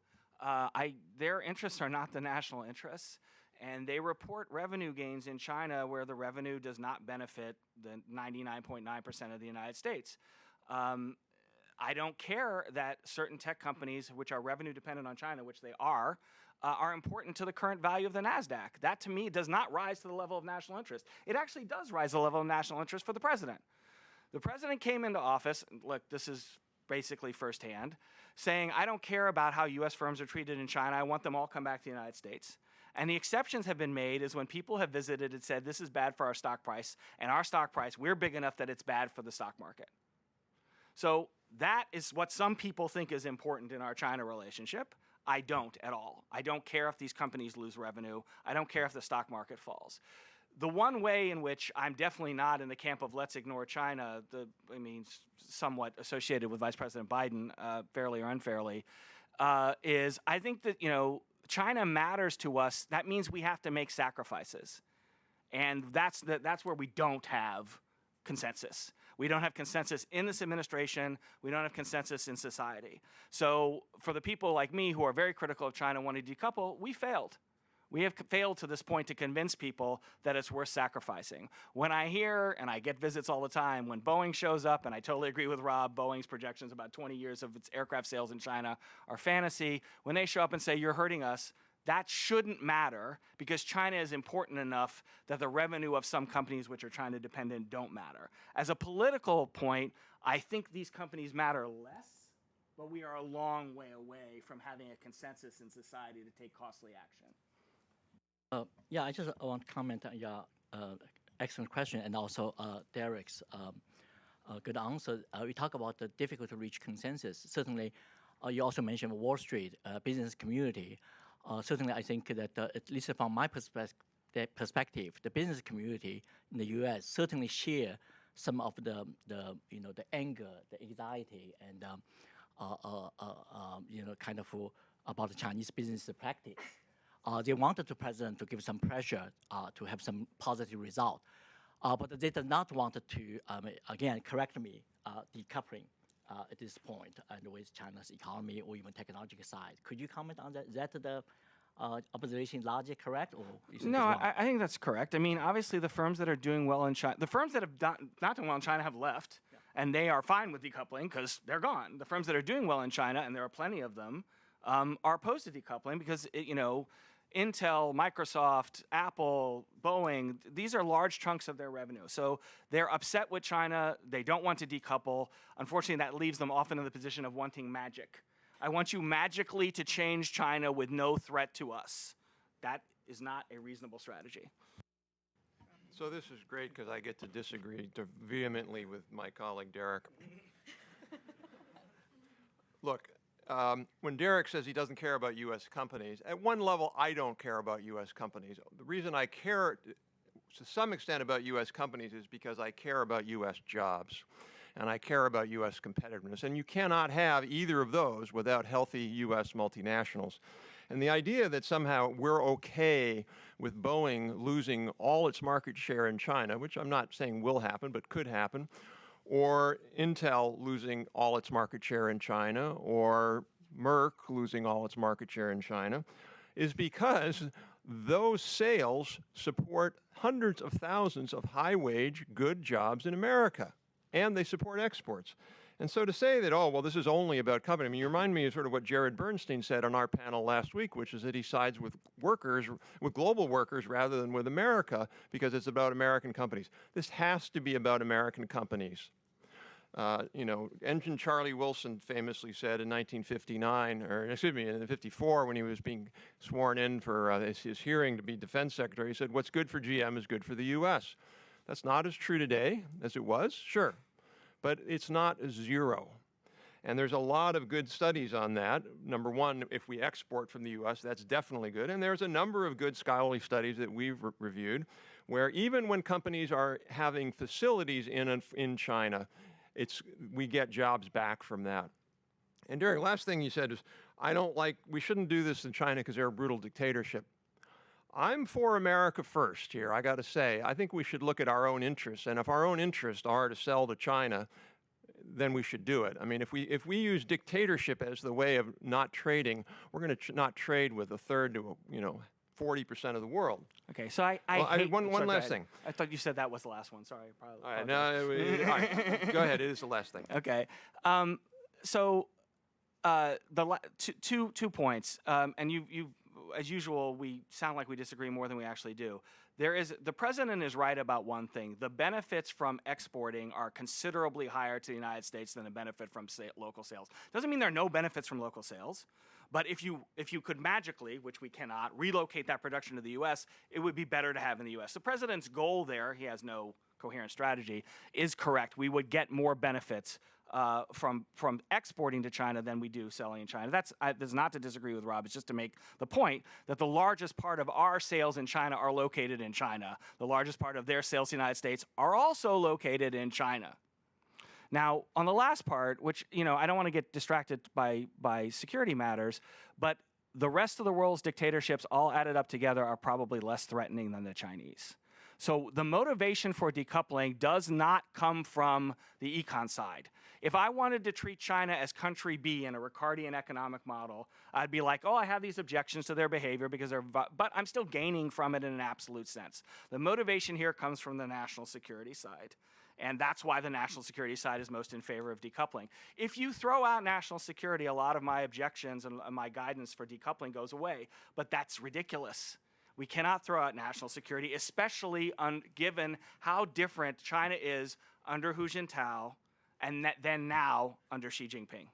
Their interests are not the national interests, and they report revenue gains in China where the revenue does not benefit the 99.9% of the United States. I don't care that certain tech companies, which are revenue dependent on China, which they are important to the current value of the NASDAQ. That, to me, does not rise to the level of national interest. It actually does rise to the level of national interest for the president. The president came into office, look, this is basically firsthand, saying, I don't care about how U.S. firms are treated in China. I want them all come back to the United States. And the exceptions have been made is when people have visited and said, this is bad for our stock price, and our stock price, we're big enough that it's bad for the stock market. So that is what some people think is important in our China relationship. I don't at all. I don't care if these companies lose revenue. I don't care if the stock market falls. The one way in which I'm definitely not in the camp of let's ignore China, somewhat associated with Vice President Biden, fairly or unfairly, is I think that, China matters to us. That means we have to make sacrifices. And that's where we don't have consensus. We don't have consensus in this administration. We don't have consensus in society. So for the people like me who are very critical of China wanting to decouple, we failed. We have failed to this point to convince people that it's worth sacrificing. When I hear, and I get visits all the time, when Boeing shows up, and I totally agree with Rob, Boeing's projections about 20 years of its aircraft sales in China are fantasy. When they show up and say, you're hurting us, that shouldn't matter because China is important enough that the revenue of some companies which are China dependent don't matter. As a political point, I think these companies matter less, but we are a long way away from having a consensus in society to take costly action. I just want to comment on your excellent question and also Derek's good answer. We talk about the difficult to reach consensus. Certainly, you also mentioned Wall Street business community. Certainly, I think that at least from my perspective, the business community in the U.S. certainly share some of the anger, the anxiety, and about the Chinese business practice. They wanted the president to give some pressure to have some positive result, but they did not want to, again, correct me, decoupling at this point and with China's economy or even technological side. Could you comment on that? Is that the observation largely correct? Or no, I think that's correct. I mean, obviously the firms that are doing well in China, the firms that have not done well in China have left, and they are fine with decoupling because they're gone. The firms that are doing well in China, and there are plenty of them, are opposed to decoupling because, Intel, Microsoft, Apple, Boeing, these are large chunks of their revenue. So they're upset with China. They don't want to decouple. Unfortunately, that leaves them often in the position of wanting magic. I want you magically to change China with no threat to us. That is not a reasonable strategy. So this is great because I get to disagree vehemently with my colleague Derek. Look, when Derek says he doesn't care about U.S. companies, at one level, I don't care about U.S. companies. The reason I care to some extent about U.S. companies is because I care about U.S. jobs. and I care about U.S. competitiveness. And you cannot have either of those without healthy U.S. multinationals. And the idea that somehow we're okay with Boeing losing all its market share in China, which I'm not saying will happen, but could happen, or Intel losing all its market share in China, or Merck losing all its market share in China, is because those sales support hundreds of thousands of high-wage, good jobs in America, and they support exports. And so to say that, oh, well, this is only about company, I mean, you remind me of sort of what Jared Bernstein said on our panel last week, which is that he sides with workers, with global workers rather than with America, because it's about American companies. This has to be about American companies. You know, Engine Charlie Wilson famously said in 1959, or excuse me, in 54, when he was being sworn in for his hearing to be defense secretary, he said, what's good for GM is good for the U.S. That's not as true today as it was, sure, but it's not zero. And there's a lot of good studies on that. Number one, if we export from the U.S., that's definitely good. And there's a number of good scholarly studies that we've reviewed, where even when companies are having facilities in China, we get jobs back from that. And Derek, last thing you said is, we shouldn't do this in China because they're a brutal dictatorship. I'm for America first here, I got to say. I think we should look at our own interests, and if our own interests are to sell to China, then we should do it. I mean, if we use dictatorship as the way of not trading, we're going to not trade with a third to 40% of the world. Okay, so I hate one last thing. I thought you said that was the last one. Sorry, probably. All right, no, all right, go ahead. It is the last thing. Okay, two points, and you as usual, we sound like we disagree more than we actually do. The president is right about one thing. The benefits from exporting are considerably higher to the United States than the benefit from local sales. Doesn't mean there are no benefits from local sales, but if you could magically, which we cannot, relocate that production to the U.S., it would be better to have in the U.S. The president's goal there, he has no coherent strategy, is correct. We would get more benefits from exporting to China than we do selling in China. That's not to disagree with Rob. It's just to make the point that the largest part of our sales in China are located in China. The largest part of their sales to the United States are also located in China. Now, on the last part, which I don't want to get distracted by security matters, but the rest of the world's dictatorships all added up together are probably less threatening than the Chinese. So the motivation for decoupling does not come from the econ side. If I wanted to treat China as country B in a Ricardian economic model, I'd be like, oh, I have these objections to their behavior because but I'm still gaining from it in an absolute sense. The motivation here comes from the national security side. And that's why the national security side is most in favor of decoupling. If you throw out national security, a lot of my objections and my guidance for decoupling goes away. But that's ridiculous. We cannot throw out national security, especially given how different China is under Hu Jintao and then now under Xi Jinping.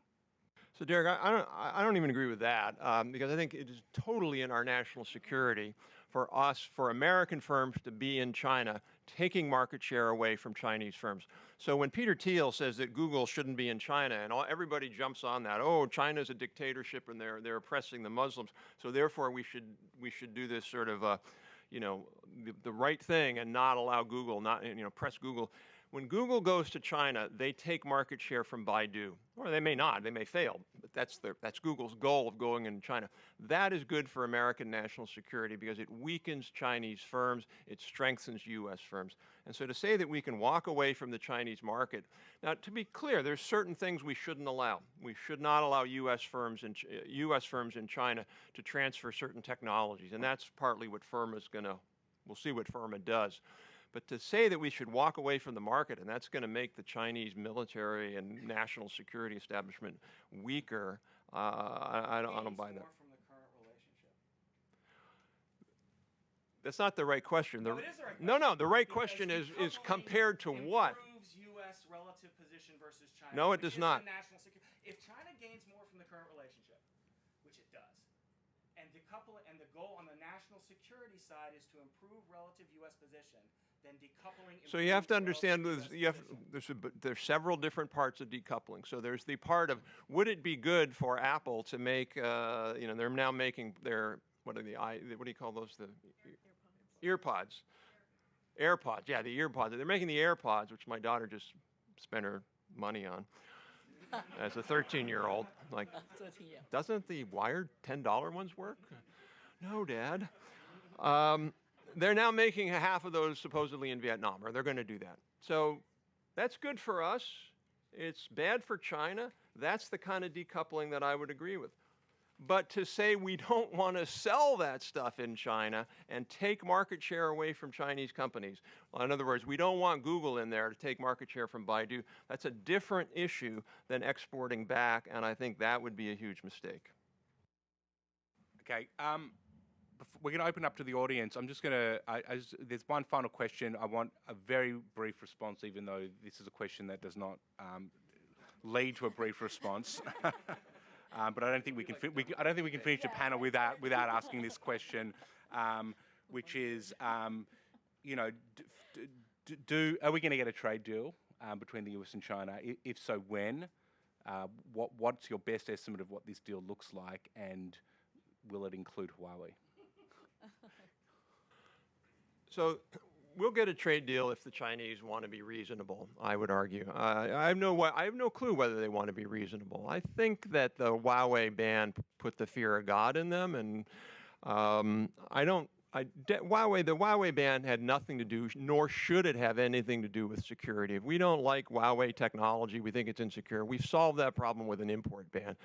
So Derek, I don't even agree with that because I think it is totally in our national security for American firms to be in China, taking market share away from Chinese firms. So when Peter Thiel says that Google shouldn't be in China, and everybody jumps on that, oh, China's a dictatorship and they're oppressing the Muslims, so therefore we should do this sort of the right thing and not allow Google, press Google. When Google goes to China, they take market share from Baidu, or they may not, they may fail, but that's Google's goal of going in China. That is good for American national security because it weakens Chinese firms, it strengthens U.S. firms. And so to say that we can walk away from the Chinese market, now to be clear, there's certain things we shouldn't allow. We should not allow U.S. firms in China to transfer certain technologies, and that's partly what we'll see what FIRMA does. But to say that we should walk away from the market and that's going to make the Chinese military and national security establishment weaker, I don't buy that. From the current relationship. That's not the right question. No, it is the right question. No, the right question is compared to what? Improves U.S. relative position versus China. No, it does not. National security. If China gains more from the current relationship, which it does, and decoupling, and the goal on the national security side is to improve relative U.S. position, then decoupling. So you have to understand there's several different parts of decoupling. So there's the part of would it be good for Apple to make they're now making their what do you call those, the AirPods. Yeah, the AirPods. They're making the AirPods, which my daughter just spent her money on as a 13-year-old. Like, 13 years. doesn't the wired $10 ones work? No, Dad. They're now making half of those supposedly in Vietnam, or they're going to do that. So that's good for us. It's bad for China. That's the kind of decoupling that I would agree with. But to say we don't want to sell that stuff in China and take market share away from Chinese companies, well, in other words, we don't want Google in there to take market share from Baidu, that's a different issue than exporting back, and I think that would be a huge mistake. Okay, we're going to open up to the audience. I'm just going to, there's one final question. I want a very brief response, even though this is a question that does not lead to a brief response. But I don't think we can. I don't think we can finish a panel without asking this question, which is, you know, are we going to get a trade deal between the U.S. and China? If so, when? What's your best estimate of what this deal looks like, and will it include Huawei? So we'll get a trade deal if the Chinese want to be reasonable, I would argue. I have no clue whether they want to be reasonable. I think that the Huawei ban put the fear of God in them, and the Huawei ban had nothing to do, nor should it have anything to do with security. If we don't like Huawei technology, we think it's insecure, we've solved that problem with an import ban.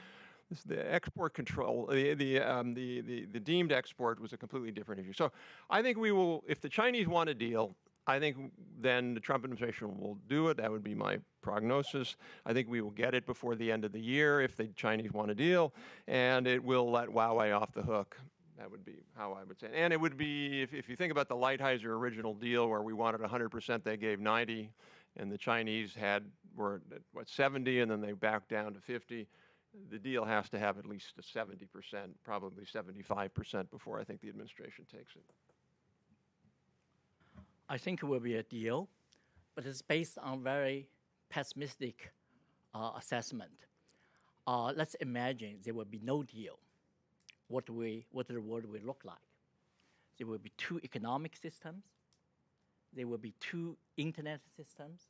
The export control, the deemed export was a completely different issue. So I think we will, if the Chinese want a deal, I think then the Trump administration will do it. That would be my prognosis. I think we will get it before the end of the year if the Chinese want a deal, and it will let Huawei off the hook. That would be how I would say it. And it would be, if you think about the Lighthizer original deal where we wanted 100%, they gave 90, and the Chinese were at, what, 70, and then they backed down to 50. The deal has to have at least a 70%, probably 75% before I think the administration takes it. I think it will be a deal, but it's based on very pessimistic assessment. Let's imagine there will be no deal. What the world will look like? There will be two economic systems. There will be two internet systems.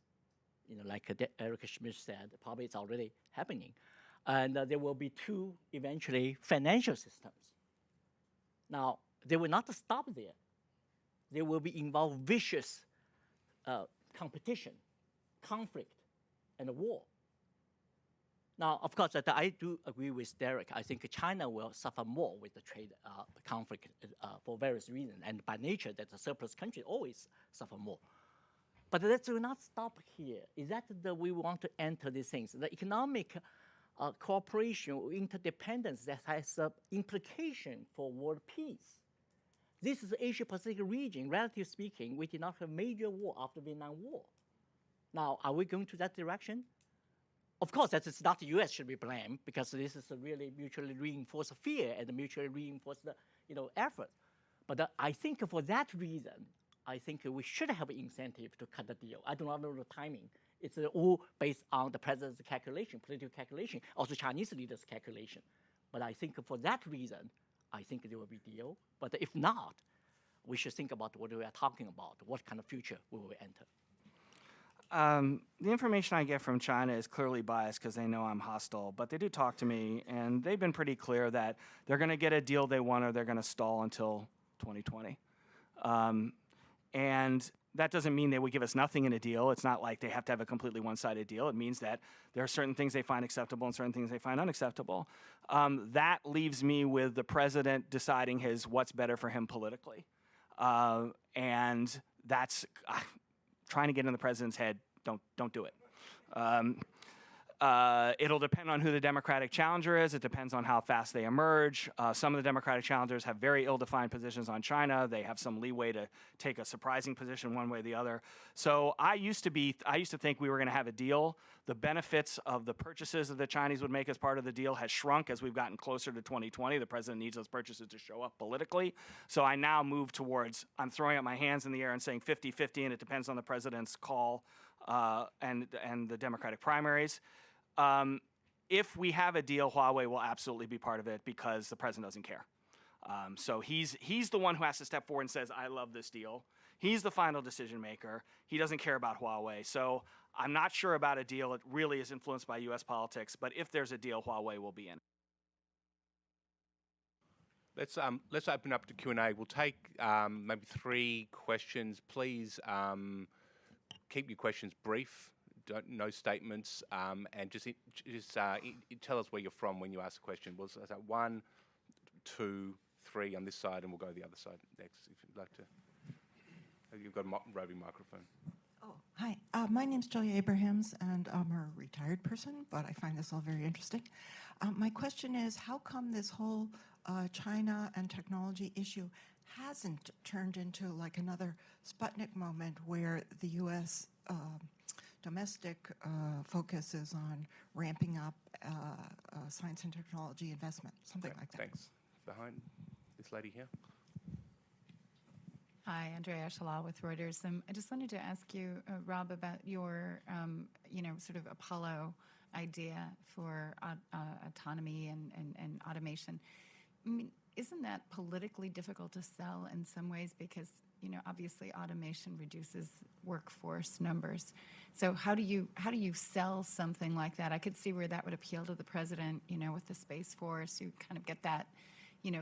You know, like Eric Schmidt said, probably it's already happening. And there will be two, eventually, financial systems. Now, they will not stop there. They will be involved vicious competition, conflict, and war. Now, of course, that I do agree with Derek. I think China will suffer more with the trade conflict for various reasons. And by nature, that the surplus country always suffer more. But that will not stop here. Is that we want to enter these things? The economic cooperation or interdependence that has implication for world peace. This is the Asia-Pacific region. Relatively speaking, we did not have major war after the Vietnam War. Now, are we going to that direction? Of course, that is not the U.S. should be blamed, because this is a really mutually reinforced fear and mutually reinforced, effort. But I think for that reason, I think we should have an incentive to cut the deal. I do not know the timing. It's all based on the president's calculation, political calculation, also Chinese leaders' calculation. But I think for that reason, I think there will be a deal. But if not, we should think about what we are talking about, what kind of future we will enter. The information I get from China is clearly biased because they know I'm hostile, but they do talk to me, and they've been pretty clear that they're going to get a deal they want or they're going to stall until 2020. And that doesn't mean they would give us nothing in a deal. It's not like they have to have a completely one-sided deal. It means that there are certain things they find acceptable and certain things they find unacceptable. That leaves me with the president deciding what's better for him politically. And that's trying to get in the president's head. Don't do it. It'll depend on who the Democratic challenger is. It depends on how fast they emerge. Some of the Democratic challengers have very ill-defined positions on China. They have some leeway to take a surprising position one way or the other. So I used to think we were going to have a deal. The benefits of the purchases that the Chinese would make as part of the deal has shrunk as we've gotten closer to 2020. The president needs those purchases to show up politically. So I now move towards, I'm throwing up my hands in the air and saying 50-50, and it depends on the president's call and the Democratic primaries. If we have a deal, Huawei will absolutely be part of it because the president doesn't care. So he's the one who has to step forward and says, I love this deal. He's the final decision maker. He doesn't care about Huawei. So I'm not sure about a deal. It really is influenced by U.S. politics. But if there's a deal, Huawei will be in it. Let's open up to Q&A. We'll take maybe 3 questions. Please keep your questions brief. No statements, and just tell us where you're from when you ask a question. We'll say 1, 2, 3 on this side, and we'll go to the other side next. If you'd like to, you've got a roving microphone. Oh, hi. My name's Julia Abrahams, and I'm a retired person, but I find this all very interesting. My question is, how come this whole China and technology issue hasn't turned into like another Sputnik moment where the U.S. Domestic focus is on ramping up science and technology investment, something like that? Thanks. Behind this lady here. Hi, Andrea Shalal with Reuters. I just wanted to ask you, Rob, about your, sort of Apollo idea for autonomy and automation. I mean, isn't that politically difficult to sell in some ways? Because, obviously automation reduces workforce numbers. So how do you sell something like that? I could see where that would appeal to the president, with the Space Force. You kind of get that,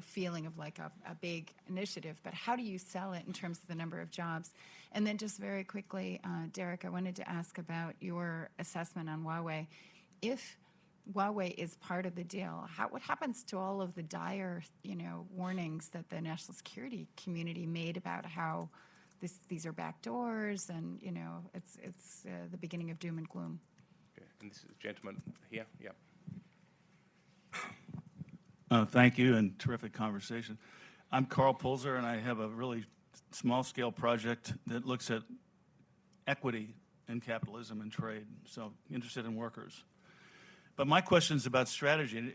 feeling of like a big initiative. But how do you sell it in terms of the number of jobs? And then just very quickly, Derek, I wanted to ask about your assessment on Huawei. If Huawei is part of the deal, what happens to all of the dire, warnings that the national security community made about how these are backdoors and, it's the beginning of doom and gloom? Okay. And this is a gentleman here. Yep. Thank you, and terrific conversation. I'm Carl Pulzer, and I have a really small-scale project that looks at equity in capitalism and trade, so interested in workers. But my question is about strategy,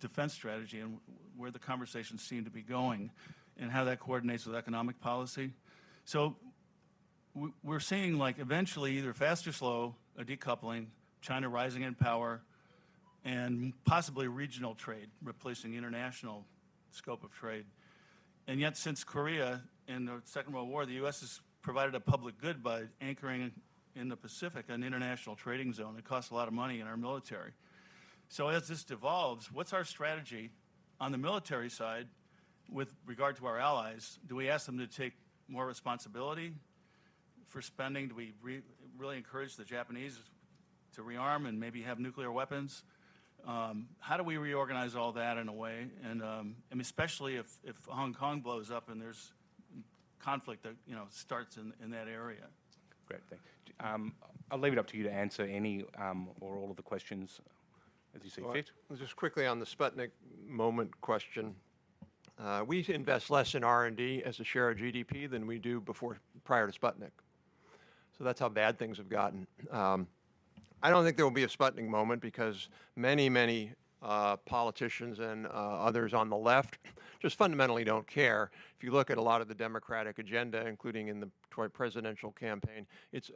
defense strategy, and where the conversations seem to be going, and how that coordinates with economic policy. So we're seeing, like, eventually either fast or slow, a decoupling, China rising in power, and possibly regional trade, replacing international scope of trade. And yet, since Korea and the Second World War, the U.S. has provided a public good by anchoring in the Pacific an international trading zone. It costs a lot of money in our military. So as this devolves, what's our strategy on the military side with regard to our allies? Do we ask them to take more responsibility for spending? Do we really encourage the Japanese to rearm and maybe have nuclear weapons? How do we reorganize all that in a way? And especially if Hong Kong blows up and there's conflict that starts in that area. Great, thanks. I'll leave it up to you to answer any or all of the questions as you see fit. Just quickly on the Sputnik moment question. We invest less in R&D as a share of GDP than we do prior to Sputnik. So that's how bad things have gotten. I don't think there will be a Sputnik moment because many politicians and others on the left just fundamentally don't care. If you look at a lot of the Democratic agenda, including in the presidential campaign, it's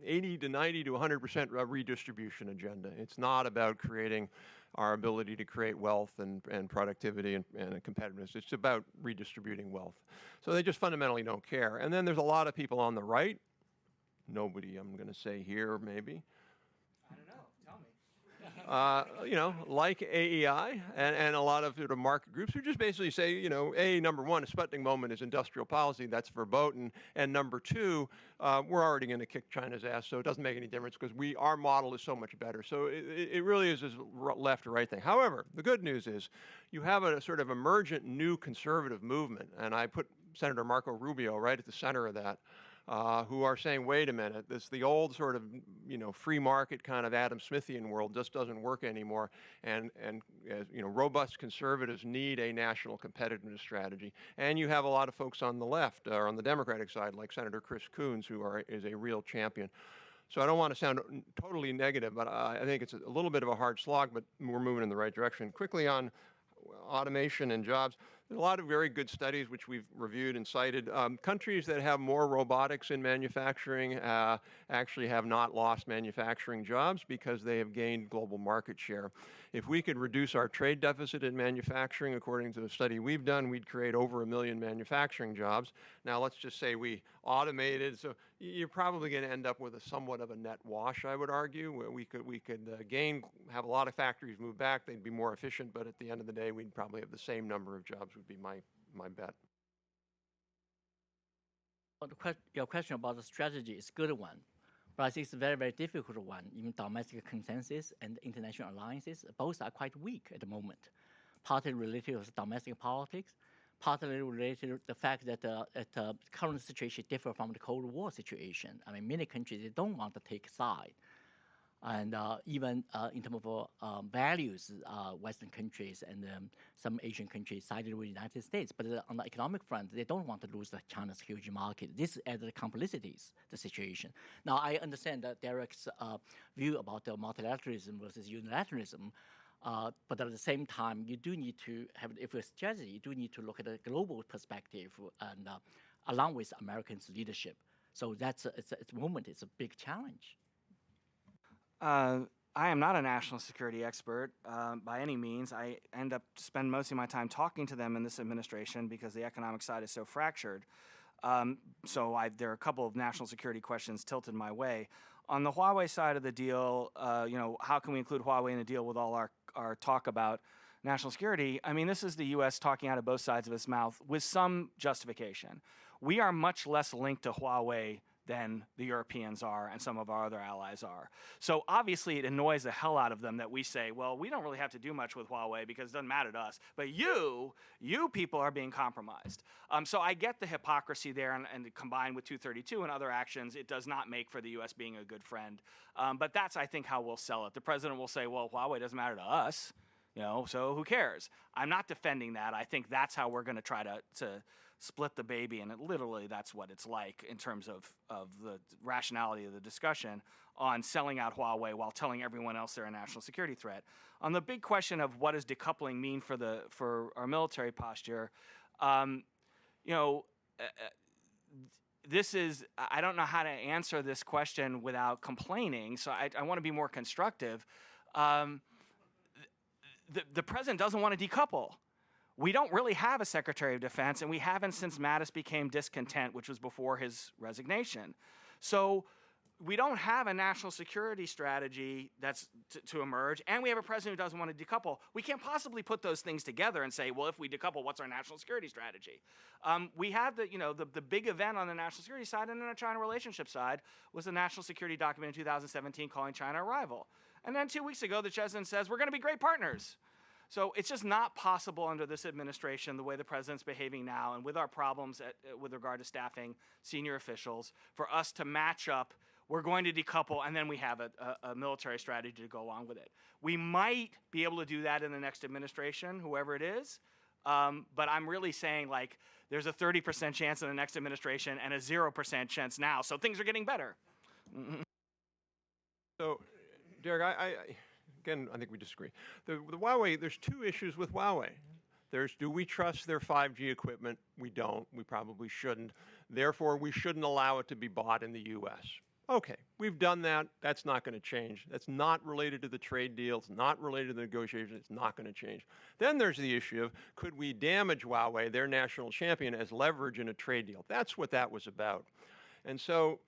80 to 90 to 100% redistribution agenda. It's not about creating our ability to create wealth and productivity and competitiveness. It's about redistributing wealth. So they just fundamentally don't care. And then there's a lot of people on the right, nobody I'm going to say here maybe, I don't know. Tell me. like AEI and a lot of sort of market groups who just basically say, number one, a Sputnik moment is industrial policy. That's verboten. And number two, we're already going to kick China's ass, so it doesn't make any difference because our model is so much better. So it really is this left or right thing. However, the good news is you have a sort of emergent new conservative movement, and I put Senator Marco Rubio right at the center of that. Who are saying, wait a minute, the old sort of, free market kind of Adam Smithian world just doesn't work anymore. And robust conservatives need a national competitiveness strategy. And you have a lot of folks on the left, or on the Democratic side, like Senator Chris Coons, who is a real champion. So I don't want to sound totally negative, but I think it's a little bit of a hard slog, but we're moving in the right direction. Quickly on automation and jobs. There are a lot of very good studies which we've reviewed and cited. Countries that have more robotics in manufacturing actually have not lost manufacturing jobs because they have gained global market share. If we could reduce our trade deficit in manufacturing, according to the study we've done, we'd create over 1 million manufacturing jobs. Now, let's just say we automated, so you're probably going to end up with a somewhat of a net wash, I would argue, where we could have a lot of factories move back, they'd be more efficient, but at the end of the day, we'd probably have the same number of jobs would be my bet. Well, your question about the strategy is a good one, but I think it's a very, very difficult one. Even domestic consensus and international alliances, both are quite weak at the moment, partly related to domestic politics, partly related to the fact that the current situation differs from the Cold War situation. I mean, many countries, they don't want to take a side. And even in terms of values, Western countries and some Asian countries sided with the United States. But on the economic front, they don't want to lose China's huge market. This adds complicities the situation. Now, I understand that Derek's view about the multilateralism versus unilateralism. But at the same time, you do need to have, if a strategy, you do need to look at a global perspective and along with Americans' leadership. So that's, at the moment, it's a big challenge. I am not a national security expert by any means. I end up spend most of my time talking to them in this administration because the economic side is so fractured. So there are a couple of national security questions tilted my way. On the Huawei side of the deal, how can we include Huawei in the deal with all our talk about national security? I mean, this is the U.S. talking out of both sides of its mouth with some justification. We are much less linked to Huawei than the Europeans are and some of our other allies are. So obviously it annoys the hell out of them that we say, well, we don't really have to do much with Huawei because it doesn't matter to us, but you people are being compromised. So I get the hypocrisy there, and combined with 232 and other actions, it does not make for the U.S. being a good friend. But that's, I think, how we'll sell it. The president will say, well, Huawei doesn't matter to us, so who cares? I'm not defending that. I think that's how we're going to try to split the baby, and literally that's what it's like in terms of the rationality of the discussion on selling out Huawei while telling everyone else they're a national security threat. On the big question of what does decoupling mean for our military posture, this is, I don't know how to answer this question without complaining, so I want to be more constructive. The president doesn't want to decouple. We don't really have a Secretary of Defense, and we haven't since Mattis became discontent, which was before his resignation. So we don't have a national security strategy that's to emerge, and we have a president who doesn't want to decouple. We can't possibly put those things together and say, well, if we decouple, what's our national security strategy? We have the big event on the national security side, and on the China relationship side was the national security document in 2017 calling China a rival. And then 2 weeks ago, the president says, we're going to be great partners. So it's just not possible under this administration, the way the president's behaving now, and with our problems with regard to staffing senior officials, for us to match up, we're going to decouple, and then we have a military strategy to go along with it. We might be able to do that in the next administration, whoever it is, but I'm really saying, like, there's a 30% chance in the next administration and a 0% chance now, so things are getting better. So, Derek, Again, I think we disagree. The Huawei, there's two issues with Huawei. There's, do we trust their 5G equipment? We don't. We probably shouldn't. Therefore, we shouldn't allow it to be bought in the U.S. Okay, we've done that. That's not going to change. That's not related to the trade deal. It's not related to the negotiations. It's not going to change. Then there's the issue of, could we damage Huawei, their national champion, as leverage in a trade deal? That's what that was about. And so,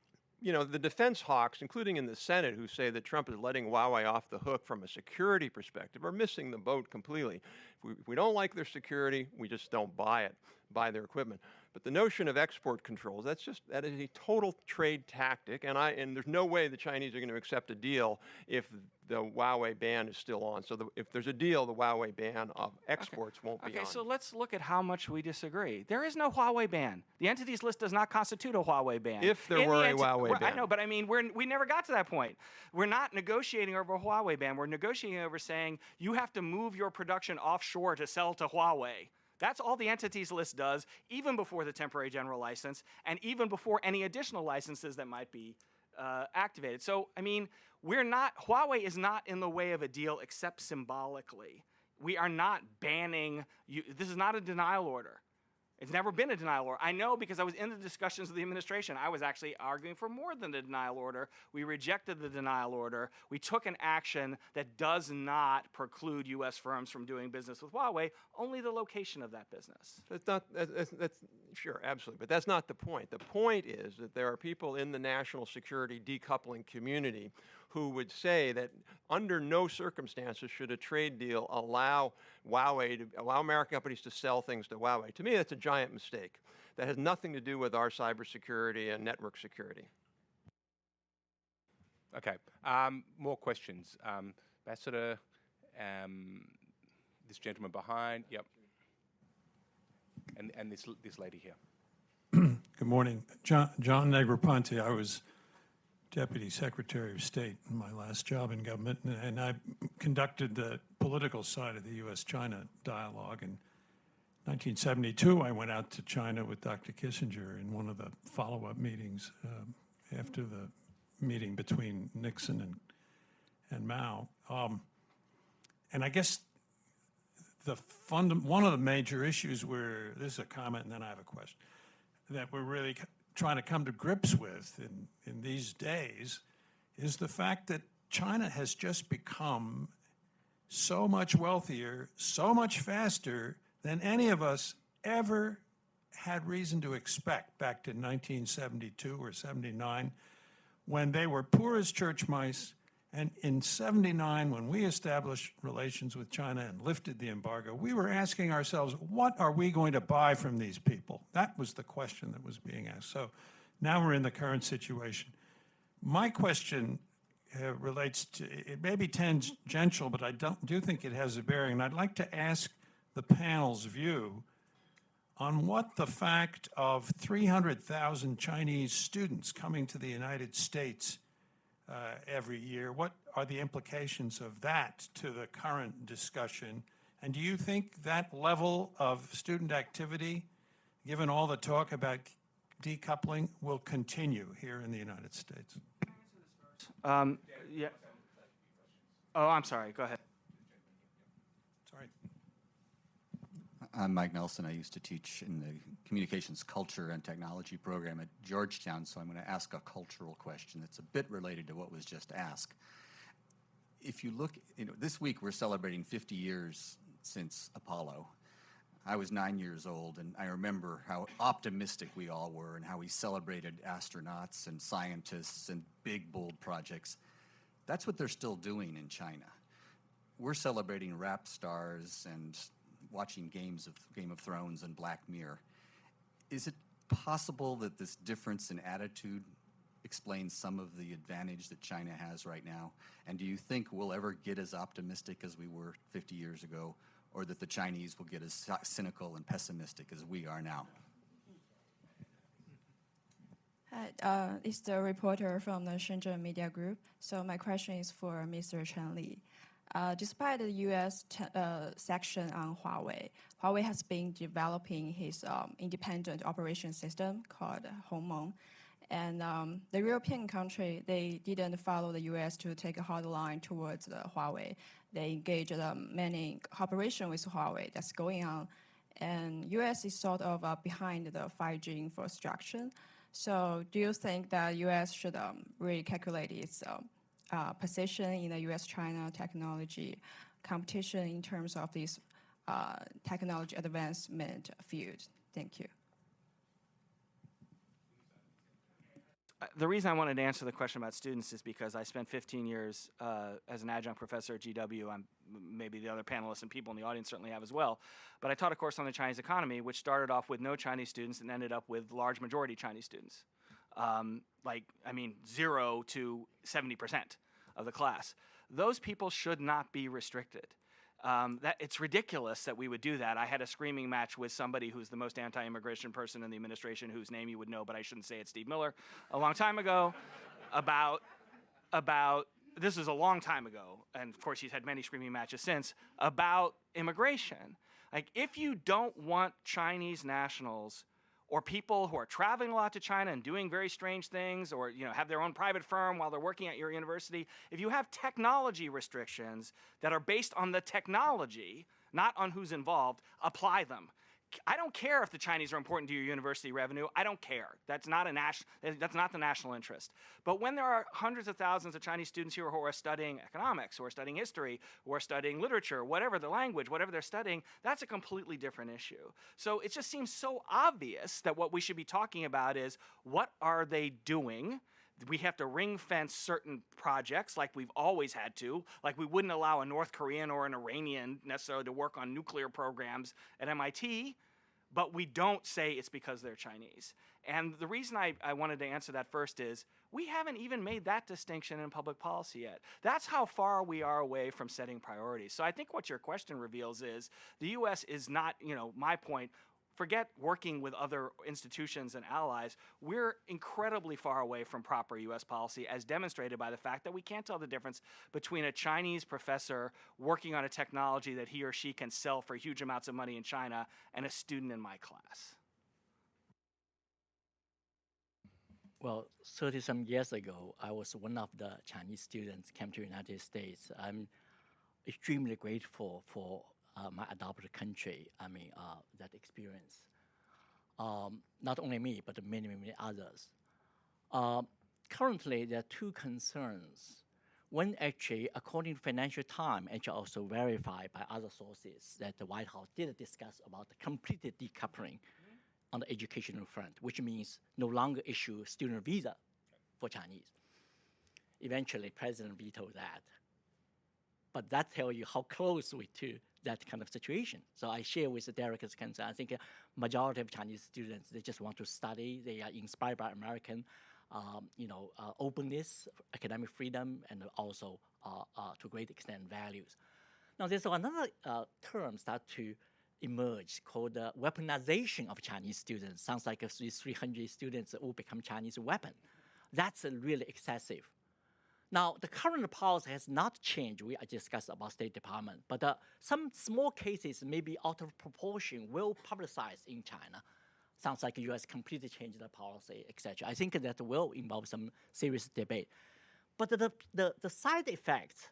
the defense hawks, including in the Senate, who say that Trump is letting Huawei off the hook from a security perspective, are missing the boat completely. If we don't like their security, we just don't buy their equipment. But the notion of export controls, that is a total trade tactic, and there's no way the Chinese are going to accept a deal if the Huawei ban is still on. So if there's a deal, the Huawei ban of exports won't be on. Okay, so let's look at how much we disagree. There is no Huawei ban. The entities list does not constitute a Huawei ban. If there were a Huawei ban. I know, but I mean, we never got to that point. We're not negotiating over a Huawei ban. We're negotiating over saying you have to move your production offshore to sell to Huawei. That's all the entities list does, even before the temporary general license, and even before any additional licenses that might be activated. So, I mean, Huawei is not in the way of a deal except symbolically. we are not banning you. This is not a denial order. It's never been a denial order. I know because I was in the discussions with the administration. I was actually arguing for more than the denial order. We rejected the denial order. We took an action that does not preclude U.S. firms from doing business with Huawei, only the location of that business. That's not, that's sure, absolutely, but that's not the point. The point is that there are people in the national security decoupling community who would say that under no circumstances should a trade deal allow American companies to sell things to Huawei. To me, that's a giant mistake. That has nothing to do with our cybersecurity and network security. Okay, more questions. Ambassador, this gentleman behind, yep. And this lady here. Good morning. John Negroponte. I was Deputy Secretary of State in my last job in government, and I conducted the political side of the U.S. China dialogue. In 1972, I went out to China with Dr. Kissinger in one of the follow-up meetings after the meeting between Nixon and Mao. And I guess one of the major issues this is a comment and then I have a question, that we're really trying to come to grips with in these days is the fact that China has just become so much wealthier, so much faster than any of us ever had reason to expect back to 1972 or 79, when they were poor as church mice. And in 79, when we established relations with China and lifted the embargo, we were asking ourselves, what are we going to buy from these people? That was the question that was being asked. So now we're in the current situation. My question relates to, it may be tangential, but I do think it has a bearing. And I'd like to ask the panel's view on what the fact of 300,000 Chinese students coming to the United States every year, what are the implications of that to the current discussion? And do you think that level of student activity, given all the talk about decoupling, will continue here in the United States? Yeah. Oh, I'm sorry. Go ahead. Sorry. I'm Mike Nelson. I used to teach in the Communications Culture and Technology program at Georgetown, so I'm going to ask a cultural question that's a bit related to what was just asked. If you look, this week we're celebrating 50 years since Apollo. I was 9 years old, and I remember how optimistic we all were and how we celebrated astronauts and scientists and big, bold projects. That's what they're still doing in China. We're celebrating rap stars and watching Game of Thrones and Black Mirror. Is it possible that this difference in attitude explains some of the advantage that China has right now? And do you think we'll ever get as optimistic as we were 50 years ago, or that the Chinese will get as cynical and pessimistic as we are now? Hi, it's the reporter from the Shenzhen Media Group. So my question is for Mr. Cheng Li. Despite the U.S. section on Huawei, Huawei has been developing his independent operation system called Hongmeng. And the European country, they didn't follow the U.S. to take a hard line towards Huawei. They engaged many cooperation with Huawei that's going on. And U.S. is sort of behind the 5G infrastructure. So do you think that U.S. should really calculate its position in the U.S. China technology competition in terms of this technology advancement field? Thank you. The reason I wanted to answer the question about students is because I spent 15 years as an adjunct professor at GW. Maybe the other panelists and people in the audience certainly have as well. But I taught a course on the Chinese economy, which started off with no Chinese students and ended up with large majority Chinese students. 0 to 70% of the class. Those people should not be restricted. It's ridiculous that we would do that. I had a screaming match with somebody who's the most anti-immigration person in the administration, whose name you would know, but I shouldn't say it, Steve Miller, a long time ago, about this is a long time ago, and of course he's had many screaming matches since, about immigration. Like, if you don't want Chinese nationals or people who are traveling a lot to China and doing very strange things, or have their own private firm while they're working at your university, if you have technology restrictions that are based on the technology, not on who's involved, apply them. I don't care if the Chinese are important to your university revenue. I don't care. That's not the national interest. But when there are hundreds of thousands of Chinese students here who are studying economics, who are studying history, who are studying literature, whatever the language, whatever they're studying, that's a completely different issue. So it just seems so obvious that what we should be talking about is, what are they doing? We have to ring fence certain projects like we've always had to, like we wouldn't allow a North Korean or an Iranian necessarily to work on nuclear programs at MIT, but we don't say it's because they're Chinese. And the reason I wanted to answer that first is, we haven't even made that distinction in public policy yet. That's how far we are away from setting priorities. So I think what your question reveals is, the U.S. is not, my point, forget working with other institutions and allies, we're incredibly far away from proper U.S. policy, as demonstrated by the fact that we can't tell the difference between a Chinese professor working on a technology that he or she can sell for huge amounts of money in China and a student in my class. Well, 30-some years ago, I was one of the Chinese students came to the United States. I'm extremely grateful for my adopted country, that experience. Not only me, but many, many others. Currently, there are two concerns. One, actually, according to Financial Times, actually also verified by other sources, that the White House did discuss about the complete decoupling on the educational front, which means no longer issue student visa for Chinese. Eventually, President vetoed that. But that tells you how close we to that kind of situation. So I share with Derek's concern. I think a majority of Chinese students, they just want to study. They are inspired by American, openness, academic freedom, and also to a great extent values. Now there's another term start to emerge called weaponization of Chinese students. Sounds like these 300 students will become Chinese weapon. That's really excessive. Now, the current policy has not changed. We discussed about State Department, but some small cases, maybe out of proportion, will publicize in China. Sounds like the U.S. completely changed the policy, etc. I think that will involve some serious debate. But the side effects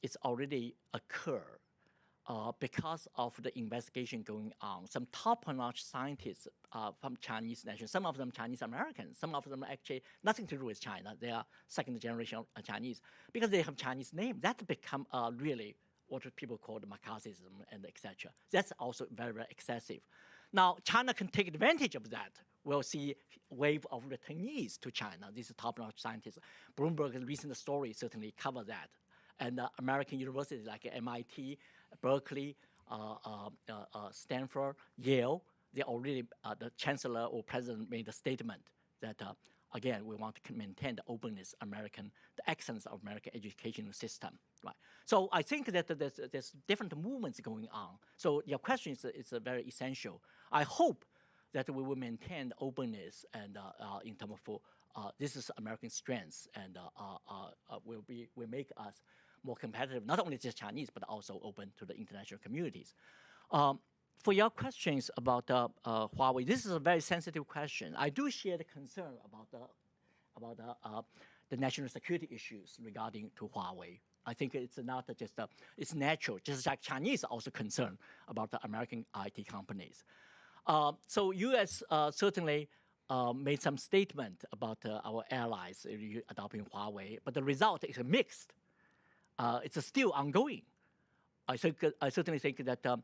it's already occur because of the investigation going on. Some top-notch scientists from Chinese nation, some of them Chinese Americans, some of them actually nothing to do with China. They are second generation Chinese because they have Chinese name. That become really what people call the McCarthyism and etc. That's also very, very excessive. Now, China can take advantage of that. We'll see a wave of returnees to China. These are top-notch scientists. Bloomberg's recent story certainly cover that. And American universities like MIT, Berkeley, Stanford, Yale, they already, the chancellor or president made a statement that, again, we want to maintain the openness, the excellence of American educational system, right? So I think that there's different movements going on. So your question is very essential. I hope that we will maintain the openness and in terms of this is American strengths and will make us more competitive, not only just Chinese, but also open to the international communities. For your questions about Huawei, this is a very sensitive question. I do share the concern about the national security issues regarding to Huawei. I think it's not just it's natural, just like Chinese are also concerned about the American IT companies. So U.S. Certainly made some statement about our allies adopting Huawei, but the result is mixed. It's still ongoing. I certainly think that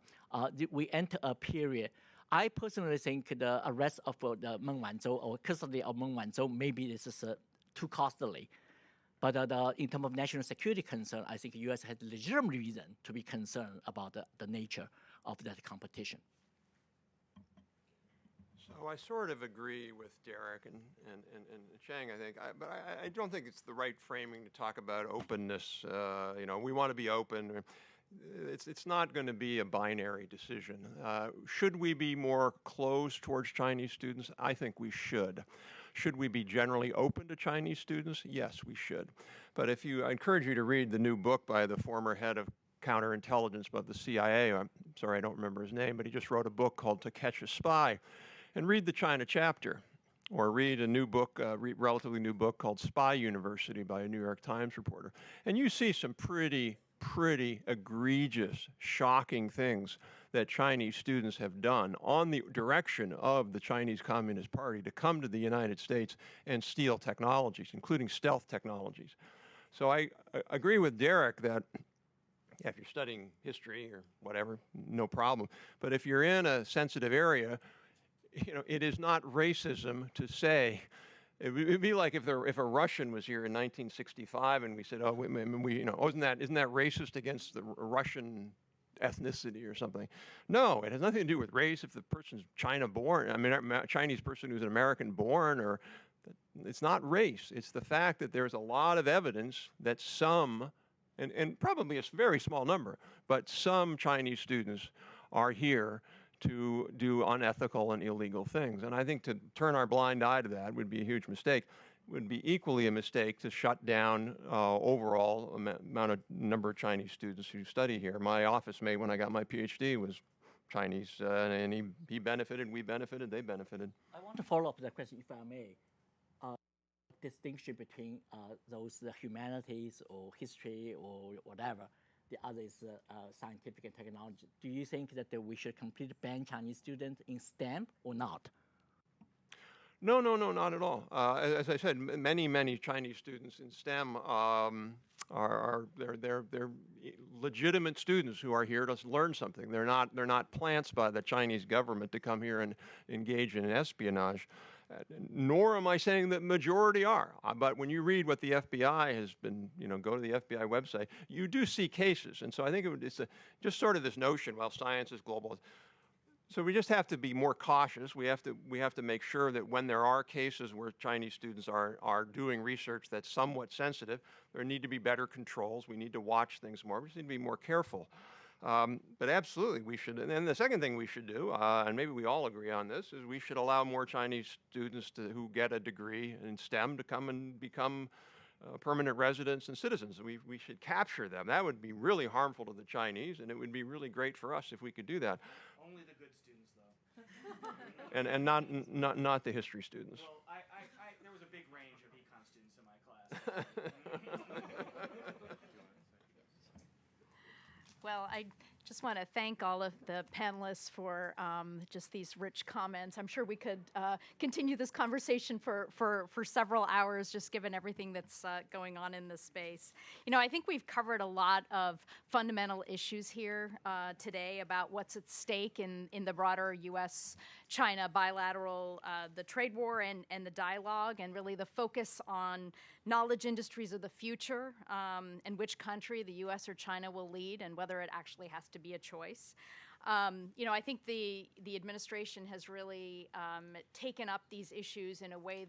we enter a period. I personally think the arrest of the Meng Wanzhou or custody of Meng Wanzhou, maybe this is too costly. But in terms of national security concern, I think the U.S. has legitimate reason to be concerned about the nature of that competition. So I sort of agree with Derek and Cheng, I think, but I don't think it's the right framing to talk about openness. We want to be open. It's not going to be a binary decision. Should we be more closed towards Chinese students? I think we should. Should we be generally open to Chinese students? Yes, we should. But I encourage you to read the new book by the former head of counterintelligence of the CIA. I'm sorry, I don't remember his name, but he just wrote a book called To Catch a Spy. and read the China chapter, or read a new book, relatively new book called Spy University by a New York Times reporter. And you see some pretty egregious, shocking things that Chinese students have done on the direction of the Chinese Communist Party to come to the United States and steal technologies, including stealth technologies. So I agree with Derek that if you're studying history or whatever, no problem. But if you're in a sensitive area, it is not racism to say. It would be like if a Russian was here in 1965 and we said, oh, isn't that racist against the Russian ethnicity or something? No, it has nothing to do with race. If the person's China-born, a Chinese person who's an American-born, or it's not race. It's the fact that there's a lot of evidence that some, and probably a very small number, but some Chinese students are here to do unethical and illegal things. And I think to turn our blind eye to that would be a huge mistake. It would be equally a mistake to shut down overall number of Chinese students who study here. My office mate, when I got my PhD, was Chinese, and he benefited, we benefited, they benefited. I want to follow up that question, if I may. Distinction between those humanities or history or whatever. The other is scientific and technology. Do you think that we should completely ban Chinese students in STEM or not? No, not at all. As I said, many Chinese students in STEM they're legitimate students who are here to learn something. They're not plants by the Chinese government to come here and engage in espionage. Nor am I saying that majority are. But when you read what the FBI has been, go to the FBI website, you do see cases. And so I think it's just sort of this notion, well, science is global. So we just have to be more cautious. We have to make sure that when there are cases where Chinese students are doing research that's somewhat sensitive, there need to be better controls. We need to watch things more. We just need to be more careful. But absolutely, we should. And then the second thing we should do, and maybe we all agree on this, is we should allow more Chinese students who get a degree in STEM to come and become permanent residents and citizens. We should capture them. That would be really harmful to the Chinese, and it would be really great for us if we could do that. Only the good students, though. and not the history students. Well, there was a big range of econ students in my class. Well, I just want to thank all of the panelists for just these rich comments. I'm sure we could continue this conversation for several hours, just given everything that's going on in this space. I think we've covered a lot of fundamental issues here today about what's at stake in the broader U.S. China bilateral, the trade war and the dialogue, and really the focus on knowledge industries of the future, and which country, the U.S. or China, will lead, and whether it actually has to be a choice. I think the administration has really taken up these issues in a way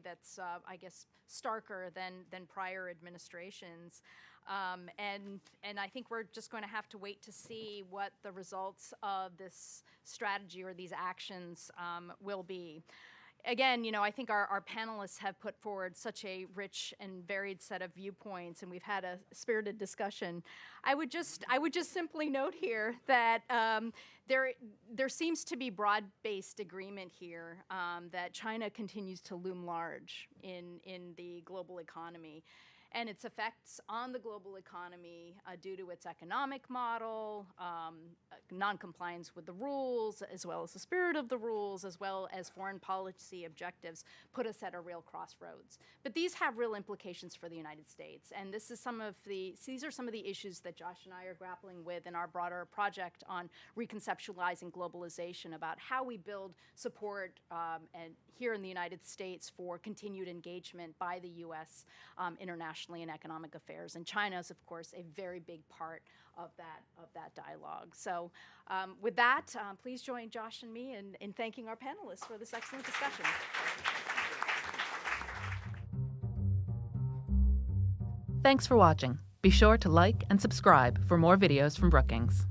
that's, I guess, starker than prior administrations. And I think we're just going to have to wait to see what the results of this strategy or these actions will be. Again, I think our panelists have put forward such a rich and varied set of viewpoints, and we've had a spirited discussion. I would just simply note here that there seems to be broad-based agreement here that China continues to loom large in the global economy, and its effects on the global economy due to its economic model, non-compliance with the rules, as well as the spirit of the rules, as well as foreign policy objectives, put us at a real crossroads. But these have real implications for the United States, and these are some of the issues that Josh and I are grappling with in our broader project on reconceptualizing globalization, about how we build support and here in the United States for continued engagement by the U.S. Internationally in economic affairs. And China is, of course, a very big part of that dialogue. So with that, please join Josh and me in thanking our panelists for this excellent discussion. Thanks for watching. Be sure to like and subscribe for more videos from Brookings.